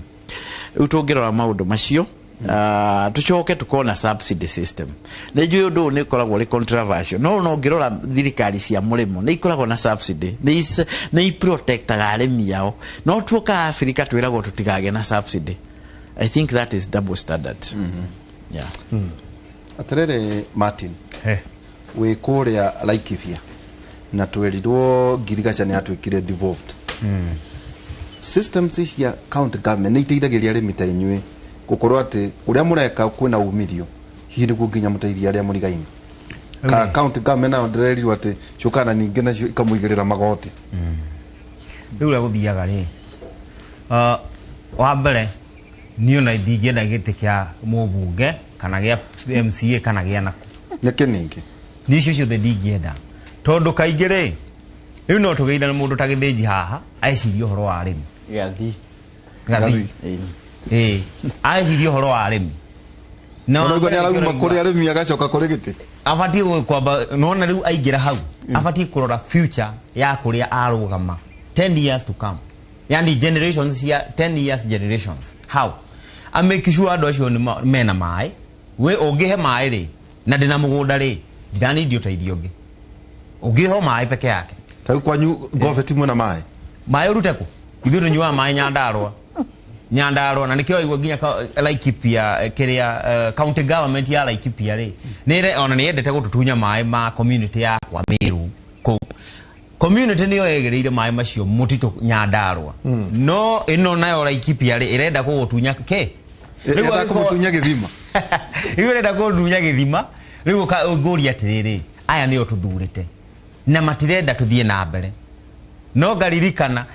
utungirora maundu macio tucoke tukona subsidy system nejuye undu ni koragwo ri controversial no ngirora thirikari cia murimo ni ikoragwo na subsidy ni protectaga arimi yao no tuoka Africa twiragwo tutigage na subsidy I think that is double standard yeah aterere Martin we kuria Laikipia na twerirwo ngirigaca ni atwikire devolved systems cia county government ni iteithagiria arimi ta inywe gukorwo ati uria mureka kwina umithio hihi niguo nginya muteithia aria murigaini ka county government na ndirerirwo ati cukana ningi nacio ikamuigirira magoti riu la guthiaga ri wa mbere ni ona ndingienda giti kia mubunge kana gia MCA kana gia naku nyake ningi ni icio ciothe ndingĩenda tondu kaingĩ rĩ rĩu no tũgeithana mũndũ ta gĩthĩnji haha aeciria ũhoro wa arĩmi gathi aeciria ũhoro wa arĩmi no ngo nĩ arauma kũrĩ arĩmi agacoka kũrĩ gĩtĩ abatiĩ kwamba nona rĩu aingĩra hau abatiĩ kũrora future ya kũrĩa arũgama 10 years to come, yani generations ya 10 years generations. How amake sure andũ acio mena maĩ we ũngĩhe maĩ rĩ na ndĩna mũgũnda rĩ ndani ndio taithio ũngĩ ũngĩho maĩ peke yake tau kwanyu goveti mwe na maĩ ũrute kũ ithuĩ tũnyuaga maĩ Nyandarua na nikio igwa ginya Laikipia kĩrĩa county government ya Laikipia rĩ nĩre ona nĩendete gũtutunya maĩ ma community ya kwa Meru kũ community nĩyo yegereire maĩ macio mutito Nyandarua no ĩno nayo Laikipia rĩ ĩrenda gũtunya rĩu gũtunya gĩthima rĩu ĩrenda gũtunya gĩthima rĩu ngũria atĩrĩrĩ aya nĩo tũthurĩte na matirenda tũthiĩ na mbere no ngaririkana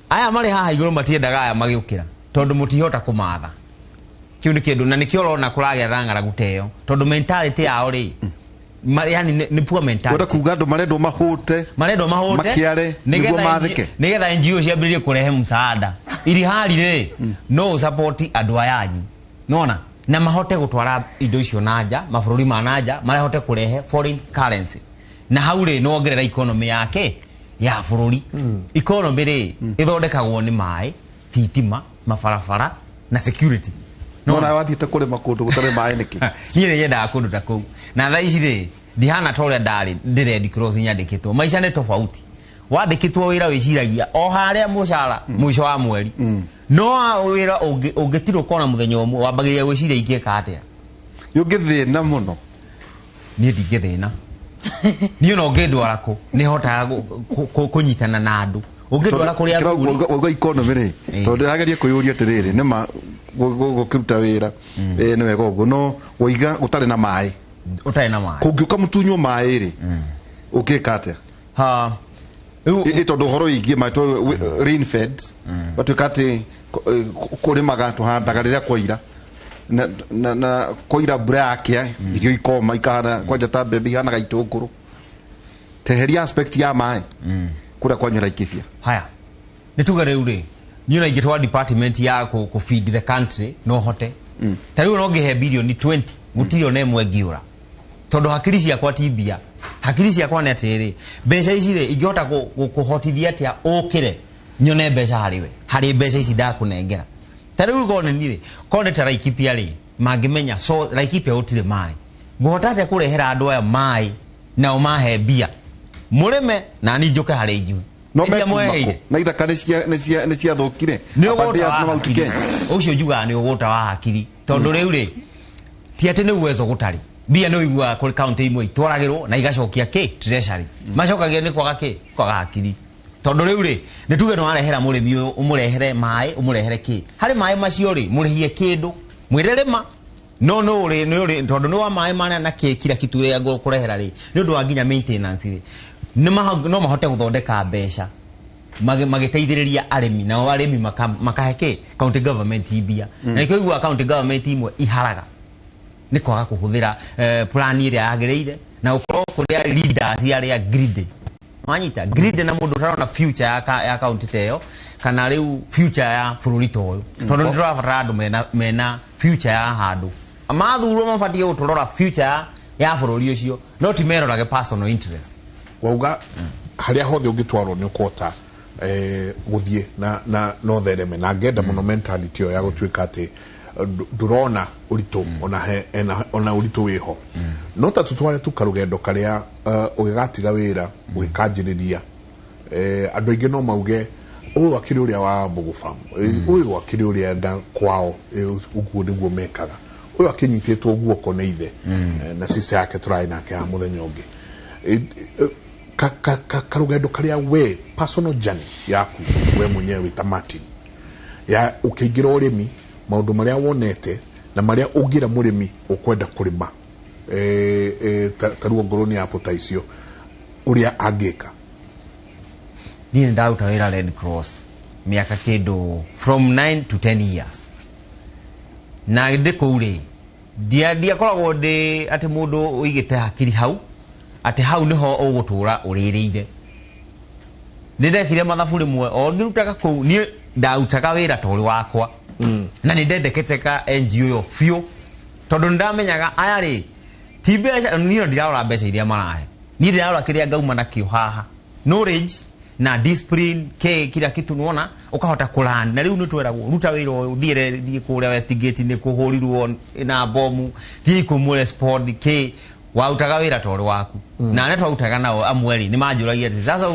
aya marĩ haha igũrũ matiendaga aya magĩũkĩra tondu mutihota kumatha kiu ni kindu na nikio rona kuragia rangara guteo tondu mentality yao ri yani ni poor mentality wenda kuga andu marendwo mahute makiare niguo mathike nigetha NGO ciambirie kurehe msaada ili hali ri no support andu ayanyu nona na mahote gutwara indo icio nanja mabũrũri ma nanja marehote kurehe foreign currency na haure no ongerera economy yake ya bũrũri economy ri ithondekagwo ni maĩ thitima mafarafara na security no na wathiĩte kũrĩ makũndũ gũtarĩ maĩ nĩkĩ niĩ nĩ yendaga kũndũ ta kũu na thaa ici rĩ ndihana ta ũrĩa ndarĩ ndĩrendi cross nyandĩkĩtwo maica nĩ tofauti wandĩkĩtwo wĩra wĩciragia o harĩa mũcara mũico wa mweri no wĩra ũngĩtirwo kona mũthenya ũmwe wambagĩrĩria gwĩciria ingĩka atĩa ũngĩthĩna mũno niĩ ndingĩthĩna niĩ no ngĩndwara kũ nĩ hotaga kũnyitana na andũ ũngĩndwara kũrĩa ũgwa economy rĩ tondũ ndĩrageria kwĩyũria atĩrĩrĩ nĩma gũkĩruta wĩra nĩ wega ũguo no ũiga ũtarĩ na maĩ kũngĩũka mũtunywo maĩ rĩ ũkĩka atĩa tondũ ũhoro wĩgiĩ maĩ rain fed batuĩka atĩ kũrĩmaga tũhandaga rĩrĩa kwaira na kwaira mbura yakĩa irio ikoma ikahana kwanja ta mbembe ihanaga itũngũrũ teheria aspect ya maĩ kura kwanyu Laikipia haya nituga rĩu rĩ niĩ na ingĩtwara department ya ku feed the country no hote tarĩu no ngĩhe bilioni 20 gũtirĩ ona ĩmwe ngĩũra tondũ hakiri ciakwa tibia hakiri ciakwa nĩ atĩrĩ mbeca ici rĩ ingĩhota kũhotithia atĩa ũkĩre nyone mbeca harĩ mbeca ici ndakũnengera tarĩu gone nĩ rĩ kone ta Laikipia rĩ mangĩmenya so Laikipia gũtirĩ maĩ ngũhota atĩa kũrehera andũ aya maĩ nao mahe mbia mũrĩme na ni njoke harĩ inyuĩ no mekuma na ithaka nĩ ciathũkire abandias na Mount Kenya ũcio njugaga nĩ ũgũta wa hakiri tondũ rĩu rĩ ti atĩ nĩ uwezo gũtarĩ mbia nĩ ũiguaga kũrĩ county imwe itwaragĩrwo na igacokia treasury macokagia nĩ kwaga hakiri tondũ rĩu rĩ nĩ tuge no arehera mũrĩmi ũyũ ũmũrehere maĩ ũmũrehere harĩ maĩ macio rĩ mũrĩhie kĩndũ mwĩrĩrĩma no rĩ tondũ nĩ wa maĩ mana na kila kitu ya kũrehera rĩ nĩ ũndũ wa nginya maintenance rĩ no mahote gũthondeka mbeca magĩteithĩrĩria arĩmi nao arĩmi makahe county government ibia na nĩkĩo igua county government imwe iharaga nĩ kwaga kũhũthĩra plan ĩrĩa yagĩrĩire na ũkorwo kũrĩa leaders arĩa greedy wanyita greedy na mũndũ ũtarona future ya county teo kana rĩu future ya bũrũri ta ũyũ tondũ ndĩrabatara andũ mena future ya handũ mathurwo mabatiĩ gũtũrora future ya bũrũri ũcio no ti merorage personal interest wauga harĩa hothe ũngĩtwarwo nĩ ũkũhota gũthiĩ na no thereme na ngenda mũno mentality ĩyo ya gũtuĩka atĩ ndũrona ũritũ ona ũritũ wĩho no ta tũtware tũkarũgendo karĩa ũgĩgatiga wĩra ũgĩkanjĩrĩria andũ aingĩ no mauge ũyũ akĩrĩ ũrĩa wa Mbũgũ Farm ũyũ akĩrĩ ũrĩa nda kwao ũguo nĩguo mekaga ũyũ akĩnyitĩtwo guoko nĩ ithe na sister yake tũraĩ nake ha mũthenya ũngĩ karũgendo karĩa we personal journey yaku we mwenyewe ta Martin ya ũkĩingĩra ũrĩmi maũndũ marĩa wonete na marĩa ũngĩra mũrĩmi ũkwenda kũrĩma taruo ngoroni hapo ta icio ũrĩa angĩka niĩ ndaruta wĩra Red Cross mĩaka kĩndũ from 9 to 10 years na ndĩ kũu rĩ dia koragwo ndi ati mundu uigite hakiri hau ati hau niho ugutura uririire ndekire mathabu rimwe o ngirutaga kuu ni ndautaga wira tori wakwa na ni ndendekete ka NGO yo fio tondu ndamenyaga aya ri ti mbeca niyo ndirarora mbeca iria marahe ni ndirarora kiria ngauma nakio haha knowledge na discipline kila kitu nuona ukahota kulan na riu nitweragwo ruta wira uthiire thie kuria Westgate ni kuhurirwo na bomu thie kumure sport wautaga wira tori waku na ne twautaga nao amweri ni manjuragia ati sasa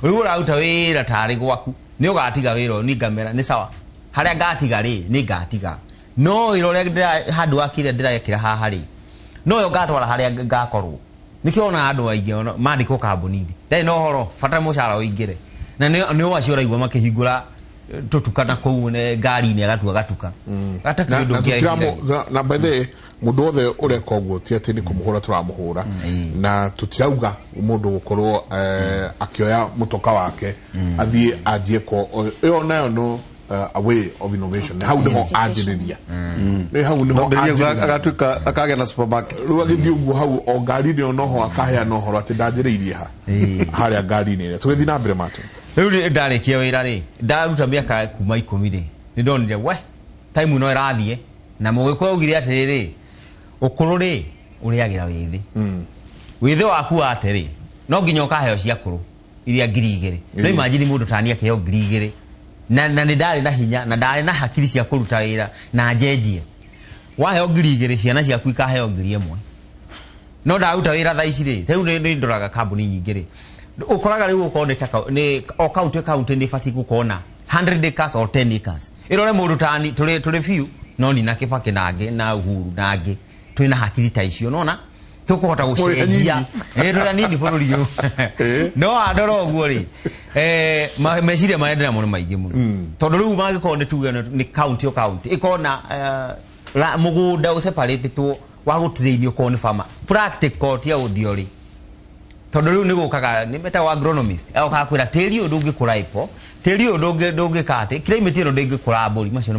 riu urauta wira tari gwaku ni ugatiga wira ni ngamera ni sawa haria ngatiga ri ni ngatiga no irore handu akire ndirakira haha ri no yo ngatwara haria ngakorwo nikiona andu aingi mandiko kambuni ndai no horo fata mucara uingire na ni wacio raigwa makihingura tutukana kou ne ngari ni agatuka atakindo kia na by the way mundu othe ureka uguo ti ati ni kumuhura turamuhura na tutiauga mundu gukorwo akioya mutoka wake athie ajie ko iyo nayo no a way of innovation how do ajiriria how no agatuka akage na supermarket ruagi uguo how o ngari ni noho akahea noho ati ndajiriirie ha haria ngari ni tugethi na mbere matu riu ndarikia wira ri ndaruta miaka kuma 10 ri ni ndonire we time no irathie na mugiko ugire atiriri ukuru ri uriagira withi withi waku atiri no nginya ukaheo ciakuru iria 2,000 no imagine mundu tania kiheo 2,000 na ni ndari na hinya na ndari na hakiri cia kuruta wira na njenjie waheo 2,000 ciana ciaku ikaheo 1,000 no ndaruta wira tha ici ri riu ni ndoraga kambuni nyingi ri ukoraga riu ukone ni o county ni fati gukona 100 acres or 10 acres irore mundu tani tuli few no ni na Kibaki nange na Uhuru nange twina hakiri ta icio nona tukuhota gucenjia rora nini bururi yu no adoro guo ri meciria marendera muno maingi muno tondu riu magikorwo tuge ni county o county ikona mugunda u separate tu wa gutrain ukone farmer practical tia uthiori tondu riu ni gukaga ni meta wa agronomist au kakwira tiri undu ngikura ipo tiri undu ngikate climate ino ndingikura mburi macio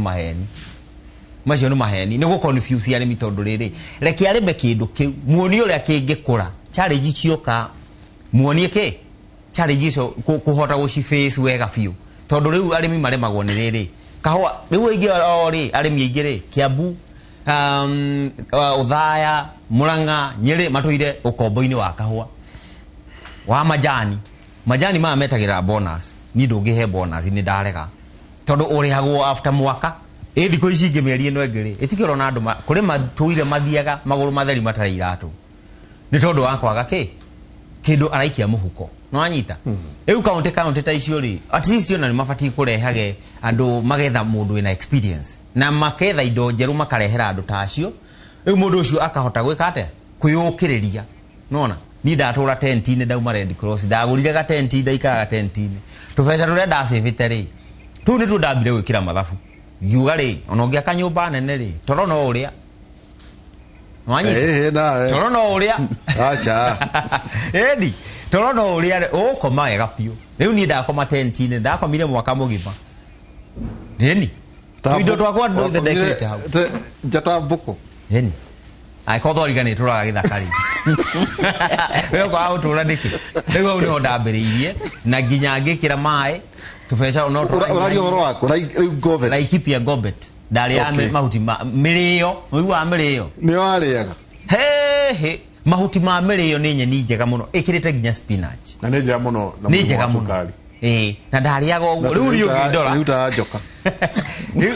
ni maheni ni gukonfuse ya arimi tondu riri reke arime kindu kiu muoni uria kingikura challenge cioka muoni ke challenge icio kuhota guciface wega fiu tondu riu arimi maremagwo ni riri kahua riu ingi ori arimi ingi ri Kiambu Uthaya Murang'a Nyeri matuire ukombo-ini wa kahua wa majani ma metagira bonus ni ndungihe bonus ni ndarega tondu urihagwo after mwaka thiko ici ingi mieri ino engiri itikiro na andu kuri matuire mathiaga maguru matheri matari iratu ni tondu wa kwaga kindu araikia muhuko no anyita riu county ta icio ri at least ona ni mabati kurehage andu magetha mundu ina experience na maketha indo njeru makarehera andu tacio riu mundu ucio akahota gwika ate kuyukiriria nona ni ndatura tenti-ini ndauma Red Cross ndagurire ga tenti ndaikaraga tenti-ini tubesa turia ndasivite ri tu ni tu ndambire gwikira mathabu yuga ri ona ungiaka nyumba nene ri toro no uria na toro no uria acha edi toro no uria ukoma wega piu riu ni ndakoma tenti-ini ndakomire mwaka mugima nini indo twakwa ndothe ndekirite hau njata mbuku nini aikotho rigani turaga githakari wewe kwa utura ndiki wewe uri ho ndambiriirie na nginya ngikira mai tubesha no urari horo wako riu govet na ikipia gobet ndari ya mahuti mirio uyu wa mirio ni wariaga he mahuti ma mirio ni nyeni njega muno ikirite nginya spinach na ni njega muno na ni njega muno na ndariaga uguo riu ri ungindora riu ta njoka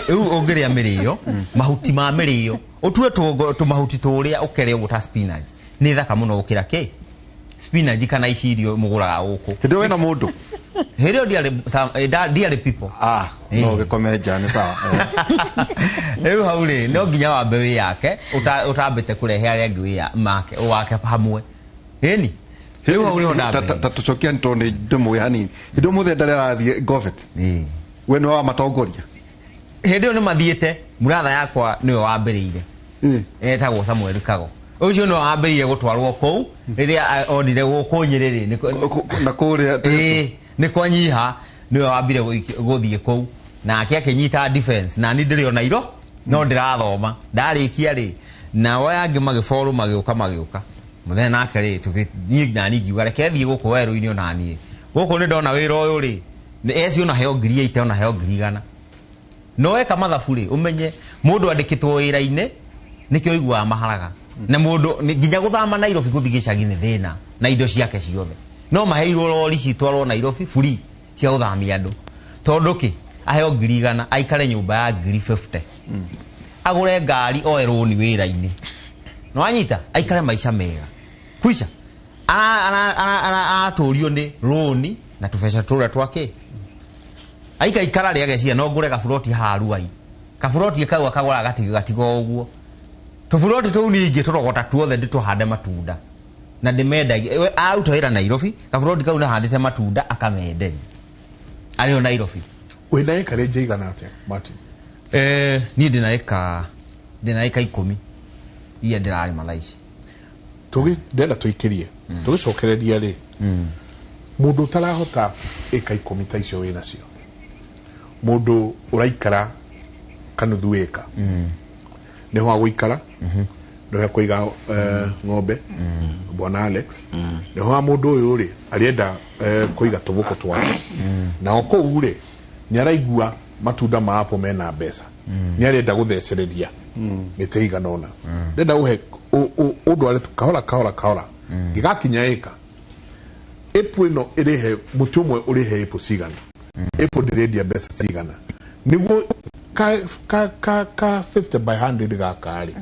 riu ungiria mirio mahuti ma mirio utue tu mahuti turia ukere uguta spinach ni thaka muno gukira spinach kana icio muguraga guku ndio wena mundu Hello dear people. No gikomeja ni sawa. Ewe haule no nginya wa mbewe yake utambite kurehe aria ngui ya make wake hamwe. Eni. Ewe haule honda. Tatucokia ntone ndemo yani. Ndio muthe ndarera thie govet. We no wa matongoria. Hedo ni mathiete muratha yakwa niwe wambiriire. Etagwo Samuel Kago. Ucio no wambiriire gutwarwo kou riria onire guku Nyeri na kuria ni kwanyiha niwe wambire guthie kou na akinyita defense na ni ndiri ona iro no ndirathoma ndarikia ri na wayange magifollow magiuka muthenya nake ri tugithi na ningiuga reke thie guku weru-ini ona nie guku ni ndona wira uyu ri eci ona heo 800 ona heo 100 no weka mathabu ri umenye mundu andikitwo wira-ini nikio igua maharaga na mundu nginya guthama Nairobi guthi gicagi-ini thina na indo ciake ciothe no maheirwo lori citwarwo Nairobi free cia guthamia andu tondu ki aheo 100 aikare nyumba ya 50 agure ngari oerwo ni wira-ini no anyita aikare maisha mega kwisha ana turio ni roni na tubesha turia twake aikara ri ageciria no ngure kaburoti haruai kaburoti kau akagura gatigo uguo tuburoti tu ningi turogota tuothe ndituhande matunda na ndimendagia auto ira Nairobi kaburoti kau na handite matunda akamende ari Nairobi wina eka reje igana atia Martin ni ndina eka 10 iya ndirari malaishi tugi ndenda tuikirie tugicokereria ri mundu tarahota eka 10 ta icio wina cio mundu uraikara kanuthu eka ni ho agũikara ndo yakũiga ng'ombe bwana Alex ni ho mundu uyu ri arienda kũiga tubuko twake na okũu ri ni araigua matunda ma hapo mena mbeca ni arenda guthecereria mite igana ona ndenda uhe udware kahora gigakinya eka epo ino irihe mutumwe urihe epo cigana epo ndirendia mbeca cigana niguo ka 50 by 100 gakari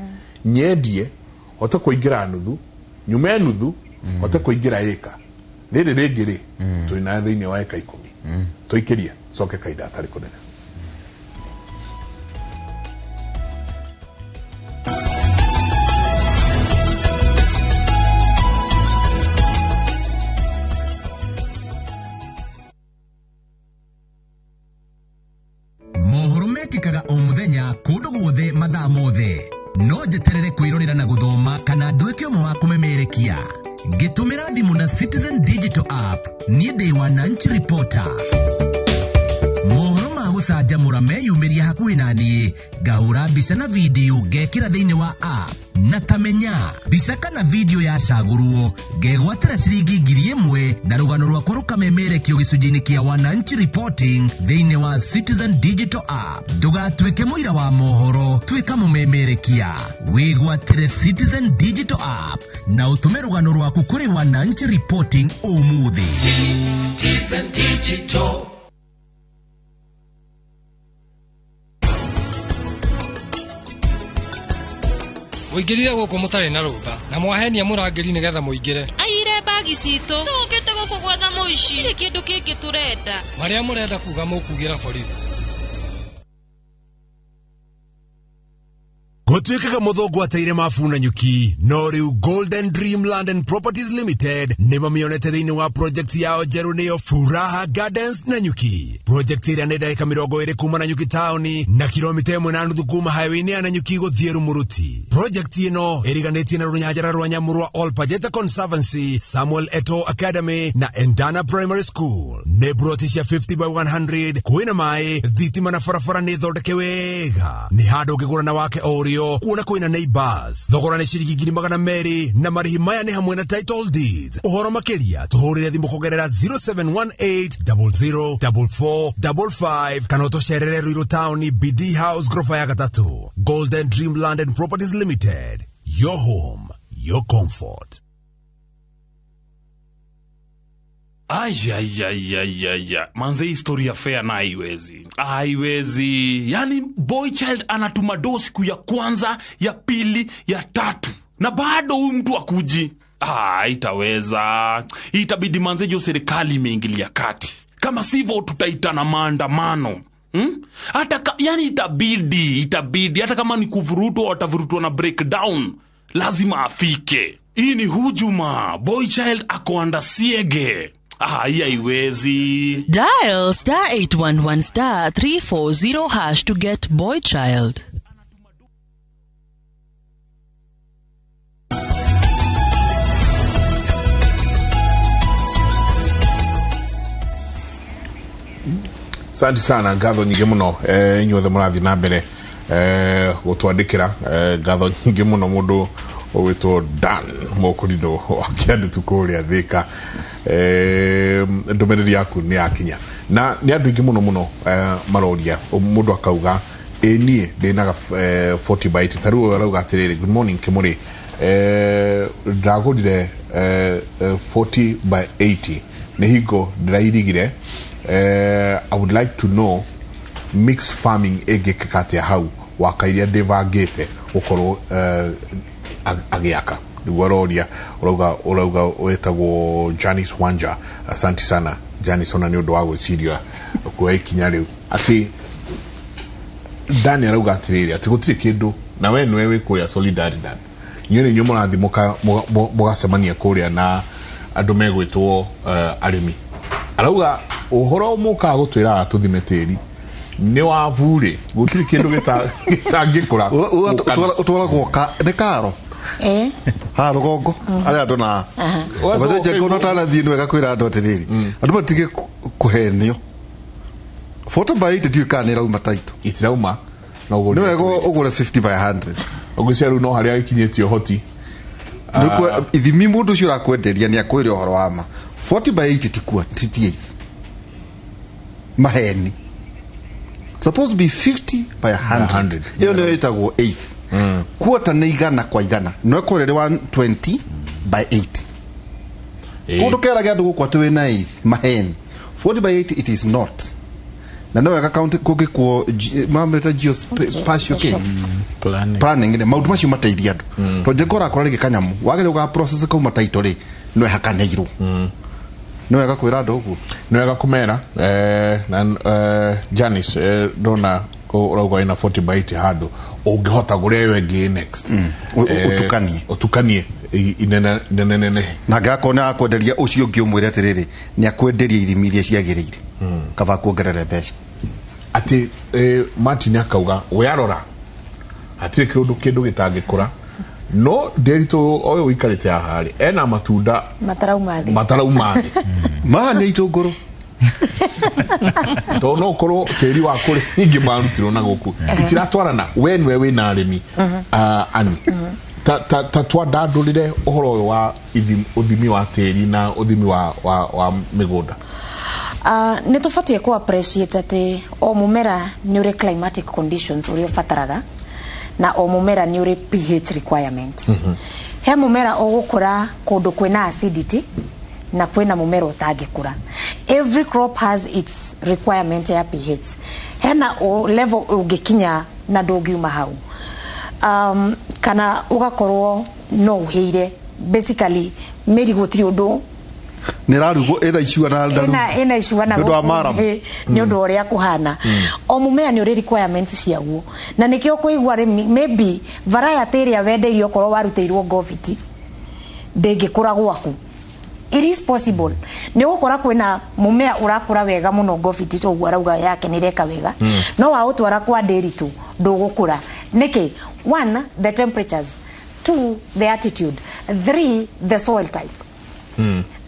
nyendie hote kuingira nuthu nyume nuthu hote kuingira eka riri ringiri tuina thiini wa eka 10 tuikiria soke kaida atari kunene tikaga o muthenya kundu guothe mathaa mothe no njeterere kwirorera na guthoma kana nduike umwe wa kumemerekia gitumira thimu na Citizen Digital App ni ndi Wananchi Reporter mohoro ma gucanjamura meyumiria hakuhi nani ngahura mbica na video ngekira thiini wa app na tamenya mbica kana video ya cagurwo ngegwatira ciringi 1000 na rugano rwakwa rukamemerekio gicunjini kia Wananchi Reporting thiini wa Citizen Digital App ndugatuike muira wa mohoro tuika mumemerekia wigwatire Citizen Digital App na utume rugano rwaku kuri Wananchi Reporting umuthi Citizen Digital. Muingirire guku mutari na rutha na mwahenia murangiri nigetha muingire aire bagi citu tukite guku gwetha muici iri kindu kingi turenda maria murenda kuga mukugira borithi Gutwikaga muthongo ateire mafuna nyuki no riu Golden Dream Land and Properties Limited ni mamionete thiini wa project yao jeru niyo Furaha Gardens na nyuki project ira nenda eka 20 kuma na nyuki taoni na kilomita 1.5 kuma highway-ini ya Nanyuki guthie Rumuruti project ino iriganitie na runyanjara rwa Nyamurwa All Pajeta Conservancy Samuel Eto Academy na Endana Primary School ne brotisha 50 by 100 kuina mai thitima na farafara ni thondeke wega ni hado ukigura na wake ori kuona kuina neighbors thogora ni ciringi 200 na marihi maya ni hamwe na title deeds uhoro makiria tuhurire thimu kugerera 0718004455 kana utosherere Ruiru Town BD House grofa ya 3 Golden Dream Land and Properties Limited, your home, your comfort. Aya. Manze historia fair na haiwezi. Yani boy child anatuma do siku ya kwanza, ya pili, ya tatu. Na bado huyu mtu akuji. Itaweza. Itabidi manze jo serikali imeingilia kati. Kama sivyo tutaitana maandamano. Yani itabidi. Hata kama ni kuvurutwa watavurutwa na breakdown. Lazima afike. Hii ni hujuma. Boy child ako anda siege. Haiwezi. Dial *811 *340# to get boy child. Santi sana ngatho nyingi muno inyuothe murathi na mbere gutwandikira ngatho nyingi muno mundu owitwo Dan Mokurindo akiandi tukuria Thika ndumereri yaku ni akinya na ni andu ingi muno maroria mundu akauga nie ndina 40 byte taru arauga atiriri good morning Kimuri ndagurire 40 by 80 ni hingo ndirairigire I would like to know mixed farming egekakate hau wakairia ndivangite ukorwo agiaka niguaroria urauga wetagwo Janice Wanja. Asante sana Janice, ona ni undu wa gwiciria kwa ikinya riu ati Daniel arauga atiriri ati gutiri kindu na we nwe wi kuria Solidarity nyene nyo murathi mugacemania kuria na andu megwitwo arimi arauga uhoro muka gutwira tuthime tiri ni wavure gutiri kindu gitangikura utwara gwoka ne karo ha rugongo ari andu na batheje kono tana thinu wega kwira andu atiriri andu matige kuhenio 40 by 80 ndiukanira uma taito itirauma no go no wega ugure 50 by 100 uguceru no haria ikinyetio hoti ndukwa ithimi mundu ucio rakwenderia ni akwire uhoro wama 40 by 80 tikua 38 maheni supposed to be 50 by 100 iyo ndio itagwo 8 quarter ni igana kwa igana no korere 120 by 8 kundu kera gya ndugu kwa tuwe na 8 maheni 40 by 8 it is not na no wega count kugikwo mameta geospatial planning ne maundu macio mateithia andu to jekora akora gikanyamu wagere uga process ko mataito ri no hakaneirwo no wega kwira andu ugu no wega kumera na Janice dona urauga ina 40 by 80 hado ungihota guria wengi next utukanie inene na ngakona akwenderia ucio ungi umwire atiriri ni akwenderia ithimi iria ciagirire kava kuongerera mbeca ati Martin akauga we arora atire kindu gitangikura no derito oyo wikarite ahari ena matunda mataraumathi mane itunguru to no koro teri wa kuri ingi marutiro na guku itiratwarana we nwe we na arimi ani ta twandandurire uhoro wa uthimi wa teri na uthimi wa migunda ni tufatie ku appreciate ati o mumera ni uri climatic conditions uri fataraga na o mumera ni uri pH requirement he mumera ogukura kundu kwina acidity na kwina mumera utagikura. Every crop has its requirement ya pH. Hena o level ugikinya na ndugiuma hau kana ugakorwo no uheire basically meri gutiri undu nirarugo ena icua na ndaru ena icua na ni undu uria kuhana o mumea ni uri requirements ciaguo na nikio kuigwa maybe variety ria wenderio korwo waruteirwo goviti ndengikura gwaku. It is possible. Ni gukora kwina mumea urakura wega muno goviti to gwarauga yake ni reka wega no wa utwara kwa dairy tu ndugukura niki 1 the temperatures 2 the altitude 3 the soil type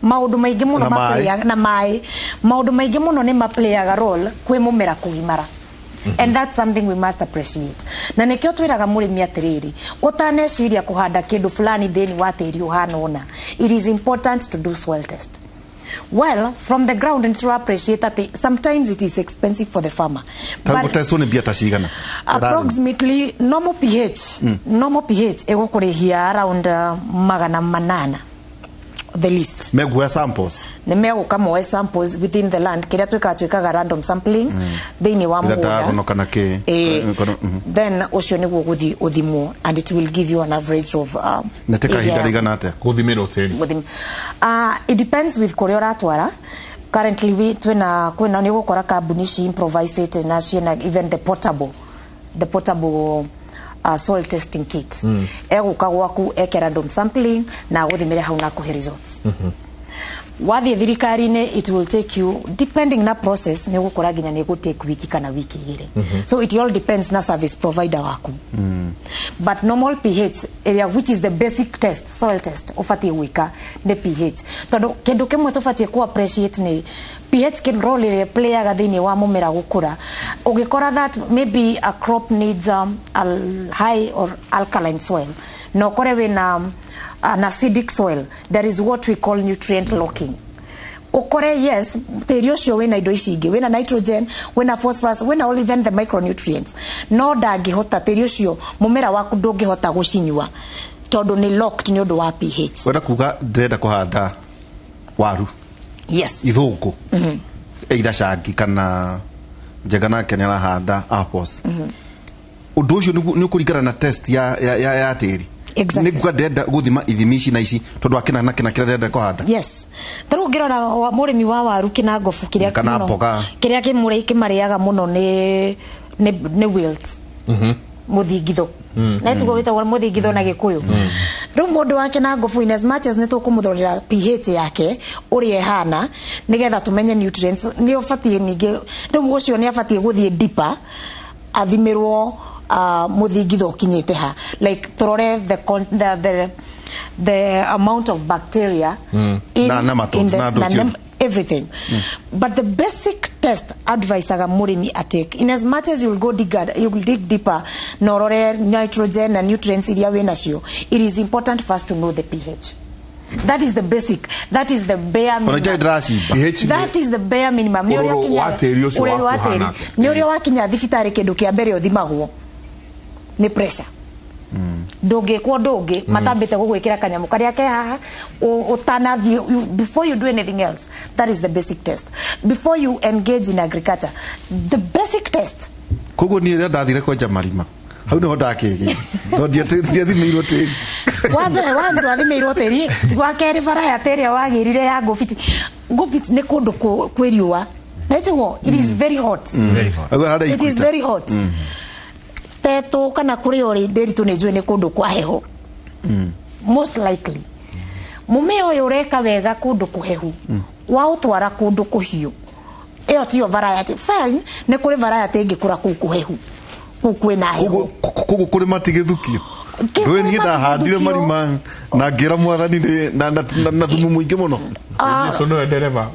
maudu maingi muno maplayaga na mai maudu maingi muno ni maplayaga role kwi mumera kugimara and that's something we must appreciate. Na nikio twiraga murimi atiriri utaneciria kuhanda kindu fulani theni wa tiri uhana ona it is important to do soil test well from the ground and to appreciate that sometimes it is expensive for the farmer but test one biata cigana approximately normal pH egokurihia around magana manana the list megwa samples ne mego kama samples within the land kira twikaga random sampling thini wa mugunda then ucio niguo guthi uthimo and it will give you an average of nateka higarigana ate kuthimira uteni it depends with kuria uratwara. Currently we twina ni gukora kambuni ci improvise it na ciena even the portable soil testing kit eguka gwaku eke random sampling na guthimire hau na kuhe results wathi thirikari-ini it will take you depending na process ni gukora ginya ni gutake wiki kana wiki igire so it all depends na service provider waku but normal pH area which is the basic test soil test ufatie wika the pH todo kindu kimwe tufatie ku appreciate ni pH can role ire playaga thiini wa mumera gukura ugikora that maybe a crop needs a high or alkaline soil no kore wina an acidic soil, there is what we call nutrient locking. Ukore yes, teri ucio wina indo ici ingi, wina nitrogen, wina phosphorus, wina all even the micronutrients. No ndangihota teri ucio mumera waku ndungihota gucinyua tondu ni locked ni undu wa pH. Wenda kuga ndenda kuhanda waru. Yes. Ithungu. Either shagi kana njegana kenera handa apples. Undu ucio ni kurigana na test ya tiri. Exactly. Niguga ndenda guthima ithimi ici na ici tondu akina na kina kira ndenda kuhanda. Yes. Taru ngirora murimi wa waru kina ngofu kiria kana mboga kiria kimariaga muno ni wilt. Muthingitho. Na tugo wita wa muthingitho na gikuyu. Ru mundu wake na ngofu in as much as nitukumutholera pH yake uri ehana nigetha tumenye nutrients ni ufatie ninge ru ucio ni afatie guthie deeper athimirwo muthingitho kinyite ha like turore the amount of bacteria in everything. But the basic test advice aga murimi atake in as much as you will dig deeper norore nitrogen and nutrients iria we nacio, it is important for us to know the pH. That is the basic. That is the bare minimum. That is the bare minimum. Nyoria wakinya thibitari kindu kia mbere uthimagwo ni pressure. Ndungikwo ndungi matambite gugwikira kanyamu karia ke haha utana before you do anything else. That is the basic test. Before you engage in agriculture, the basic test. Kogo ni ndathire kwa jamarima. Hau no ndakege. Ndio thimirwo tiri. Wanda wathimirwo tiri. Tigwa keri bara ya tiri wagirire ya ngofiti. Ngofiti ni kundu kwiriwa. Naitwo it is very hot. It is very hot. Teto kana kuri ori nderitu ni njwe ni kundu kwa heho. Most likely. Mume oyo ureka wega kundu kuhehu. Wa utwara kundu kuhiu. Iyo tiyo variety. Fine, ni kuri variety ingikura kukuhehu. Kukwe na hehu. Kugu kuri matigithukio. Ndwe ni ndahandire marima na ngira mwathani na thumu muingi muno. So no dereva.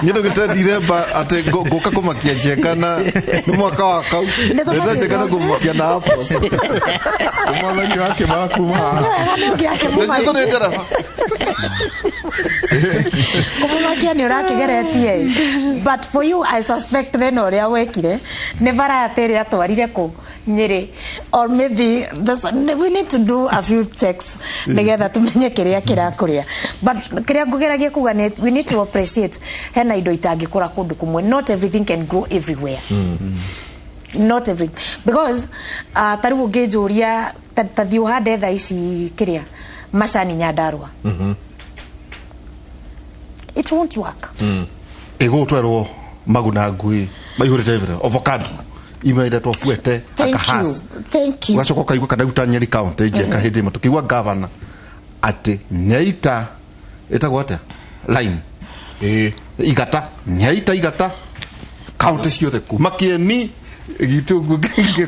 Nyindo gitendire ba ate goka kumakia njeka na mwaka wa kau. Ndeza njeka na kumakia na hapo. Mwathani wake marakuma. Ndeza no dereva. Kumakia ni urakigeretie. But for you I suspect then oria wekire ne variety ria twarire ku Nyeri, or maybe we need to do a few checks together to menye kiria kirakuria. But kiria ngugeragia kuga ni we need to appreciate hena indo itangikura kundu kumwe. Not everything can grow everywhere. Not everything, because taribu ngejuria tathiu hande tha ici kiria macani Nyandarua. It won't work. Ego twerwo maguna ngui maihurite ivire avocado imaida to fuete akahas. Thank you. Wacho kaigwa kada utanyeri county je kahidi matukiwa governor ate neita etagwate line igata neita igata county ciothe kumakieni gitu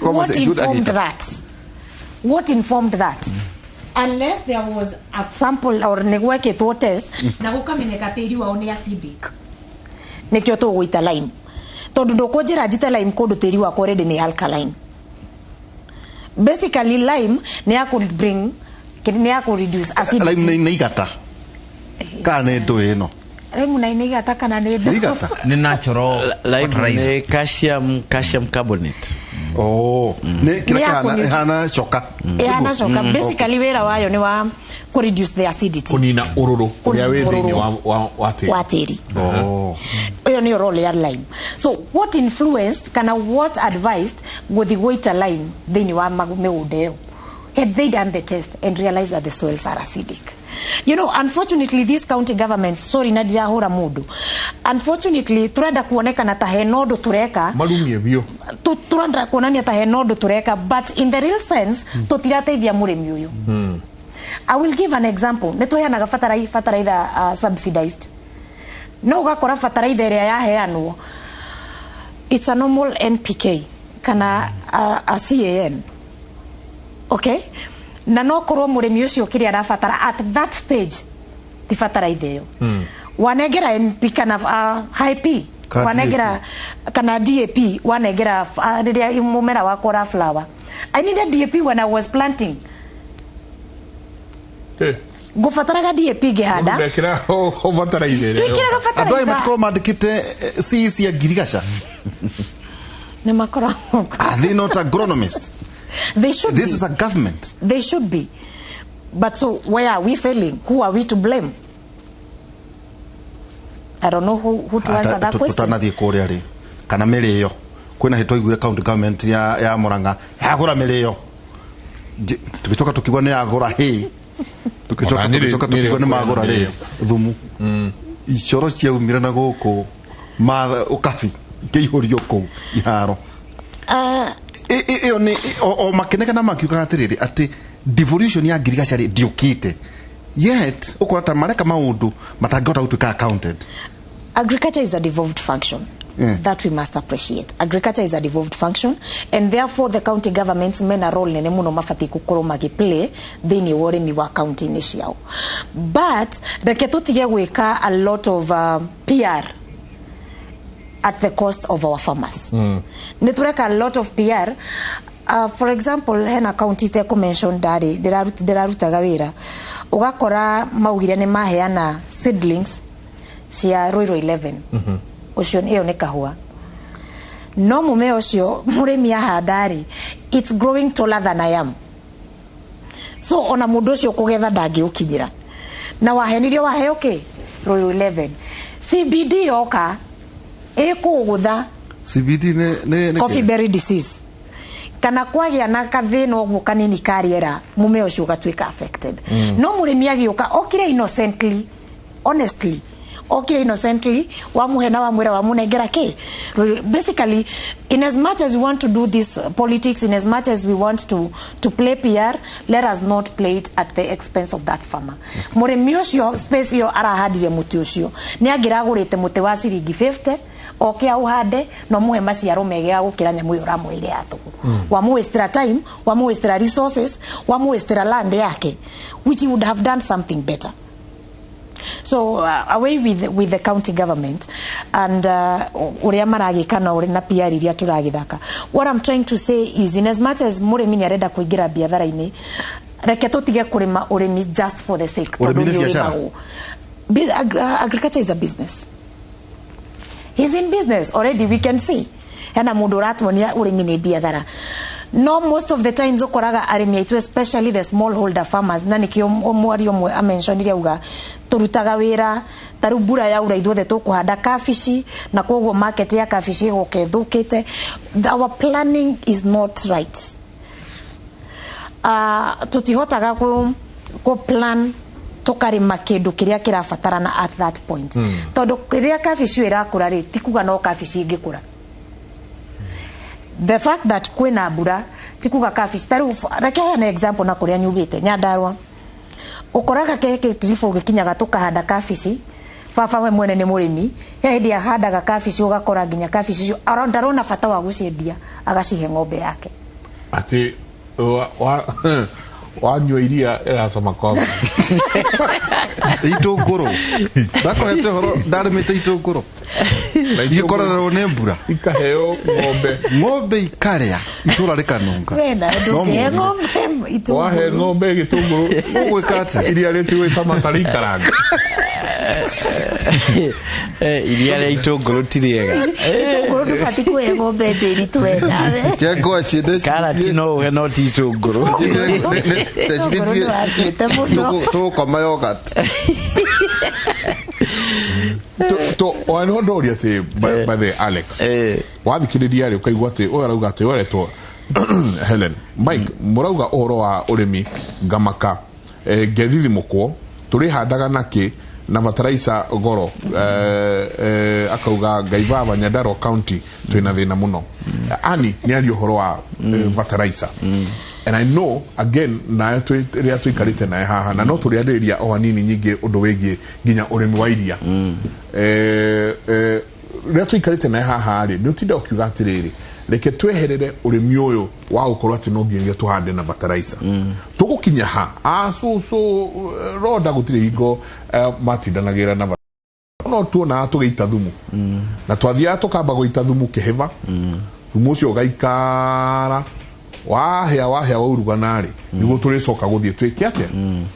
what informed that? What informed that? Unless there was a sample or negweke to test na gukamenyeka tiri wao ni acidic nikyo to guita lime tondu ndukujira njite lime kundu tiri wa already ni alkaline. Basically lime ni ya could bring ni ya could reduce acidity. Lime ni igata kana ndo eno lime na igata kana ni igata ni natural lime ni calcium carbonate. Oh, ne kila hana choka. Hana choka. Basically wera wayo ni wa to reduce the acidity. Kunina ururu ya wethini wa tiri. Oh. Iyo ni role ya lime. So what influenced kana what advised guthi goita lime thini wa meudeo? Had they done the test and realized that the soils are acidic? You know, unfortunately, these county governments, sorry, nadia hora mudu. Unfortunately, turenda kuonekana ta henodo tureka. Malumie bio. Turenda kuonania ta henodo tureka, but in the real sense, totirateithia murimi uyu. I will give an example. Netoyanaga fertilizer subsidized. No gakora fertilizer ria yaheanwo. It's a normal NPK kana a CAN. Okay? Na no korwo murimi ucio kiri arafatara at that stage ti fertilizer iyo. wanegera NP kana high P wanegera kana DAP wanegera riria mumera wako ra flower. I needed DAP when I was planting. Gufataraga DAP gehanda ndekira ovatara ire twikiraga fatara andoi matko mandikite CEC ya Girigacha ne makora are they not agronomists? They should this be. is a government. They should be. But so where are we failing? Who are we to blame? I don't know who to answer that question. Tutanathie kuria ri kana mirio kwina hito igure county government ya Murang'a yagura mirio tukitoka tukigwa ne agura hii tukitoka tukigwa ne magura ri thumu icoro cia umira na guku ma ukafi keihurio ku iharo iyo ni o makeneka na makiuka atiriri ati devolution ya Girigacha ri diukite yet ukorata mareka maundu matangota gutuika accounted. Agriculture is a devolved function. That we must appreciate. Agriculture is a devolved function, and therefore the county governments mena role nene muno mafati kukorwo magiplay thini wa urimi wa county ni ciao. But reke tutige gwika a lot of PR at the cost of our farmers. Nitureka a lot of PR. For example, hena county teko mention dari derarutaga wira ugakora maugire ni maheana seedlings cia Roiro 11 ucio iyo ne kahua no mume ucio murimi ahandari it's growing taller than I am, so ona mundu ucio kugetha ndangi ukinyira na wahenirio waheo ke Roiro 11 CBD oka ekugutha CBD ne coffee berry disease kana kwagia na kathina ogwo kanini kariera mume ucio gatwika affected. No murimi agioka okire innocently, honestly okire innocently wamuhena wamwira wamunengera ke. Basically, in as much as we want to do this politics, in as much as we want to play PR, let us not play it at the expense of that farmer. Murimi ucio space yo arahadire muti ucio ni agiragurite muti wa ciringi 50 okia uhande no muhe maciaro megea gukira nyamu yo ramwire atuku wamuwestera time, wamuwestera resources, wamuwestera land yake, which he would have done something better. So away with the county government and uria maragika na uri na PR iria turagithaka. What I'm trying to say is, in as much as murimi ni arenda kuingira biathara-ini, reke tutige kurima urimi just for the sake. Agriculture is a business. He's in business already, we can see. Hena mundu ratwonia urimi ni biathara. No, most of the times ukoraga arimi aitu, especially the smallholder farmers, na nikio mwari omwe amenshoniria uga turutaga wira tarubura ya ura ithuothe tukuhanda kabici na koguo market ya kabici igukethukite. Our planning is not right. Tutihotaga ku plan tukarima kindu kiria kirabatarana at that point. Tondu kiria kabici irakura ri tikuga no kabici ingikura. The fact that kwina mbura tikuga kabici taru reke an example na kuria nyubite Nyandarua ukoraga keke tirifo gikinyaga tukahanda kabici baba we mwene ni murimi hindi ahandaga kabici ugakora nginya kabici ndarona bata wa guciendia agacihe ng'ombe yake ati wanywa iria iracama koga itunguru ndakohete horo ndarimite itunguru ikorera ne mbura ikaheo ng'ombe ikaria itura rikanunga wena nduge ng'ombe itunguru wahe ng'ombe gitunguru ugwikate iria ritiwe sama tarikaranga iria ria itunguru tiriega itunguru ndubati kuhe ng'ombe ndiri twena kiago ciende karati no uhe no ti itunguru tukoma yogurt to wano ndori ati by the Alex wathikiriria ri ukaigwa ati oya rauga ati oretwo Helen Mike murauga ohoro wa urimi ngamaka gethithi mukwo turi handaga naki na fertilizer goro akauga Gaivava Nyandarua County twina thina muno ani ni ari ohoro wa fertilizer. And I know again na ria twikarite na haha na no turiariria o hanini nyingi undu wigie nginya urimi wa iria ria twikarite na haha ri ni utinda ukiuga atiriri reke tweherere urimi uyu wa gukorwo ati no nginya tuhande na fertilizer tugukinya ha roda gutiri hingo matindanagira na no tuona tugeita thumu na twathia tukamba guita thumu kiheva thumu ucio gaikara wahea wa uruganari niguo turicoka guthie twike atia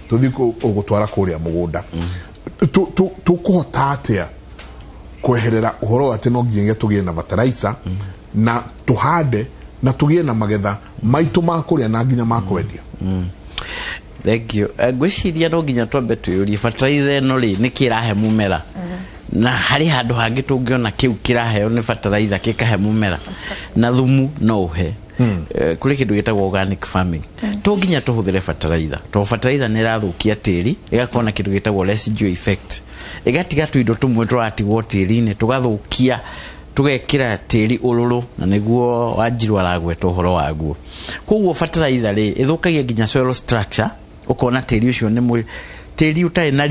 tuthie gutwara kuria mugunda tukuhota atia kweherera uhoro ati no nginya tugie na fertilizer na tuhande na tugie na magetha maitu ma kuria na nginya ma kwendia. Thank you. Gwiciria no nginya twambe tuyurie fertilizer no ri ni kirahe mumera na hari handu hangi tungiona kiu kiraheo ni fertilizer kikahe mumera na thumu no uhe kuri kindu gitagwo organic farming to nginya tuhuthire fertilizer to fertilizer ni rathukia tiri igakona kindu gitagwo residue effect igatiga tu indo tumwe twatigwo tiri-ini tugathukia tugekira tiri ururu na niguo Wanjiru aragweta uhoro waguo. Koguo fertilizer ri ithukagia nginya soil structure ukona tiri ucio ni tiri utai na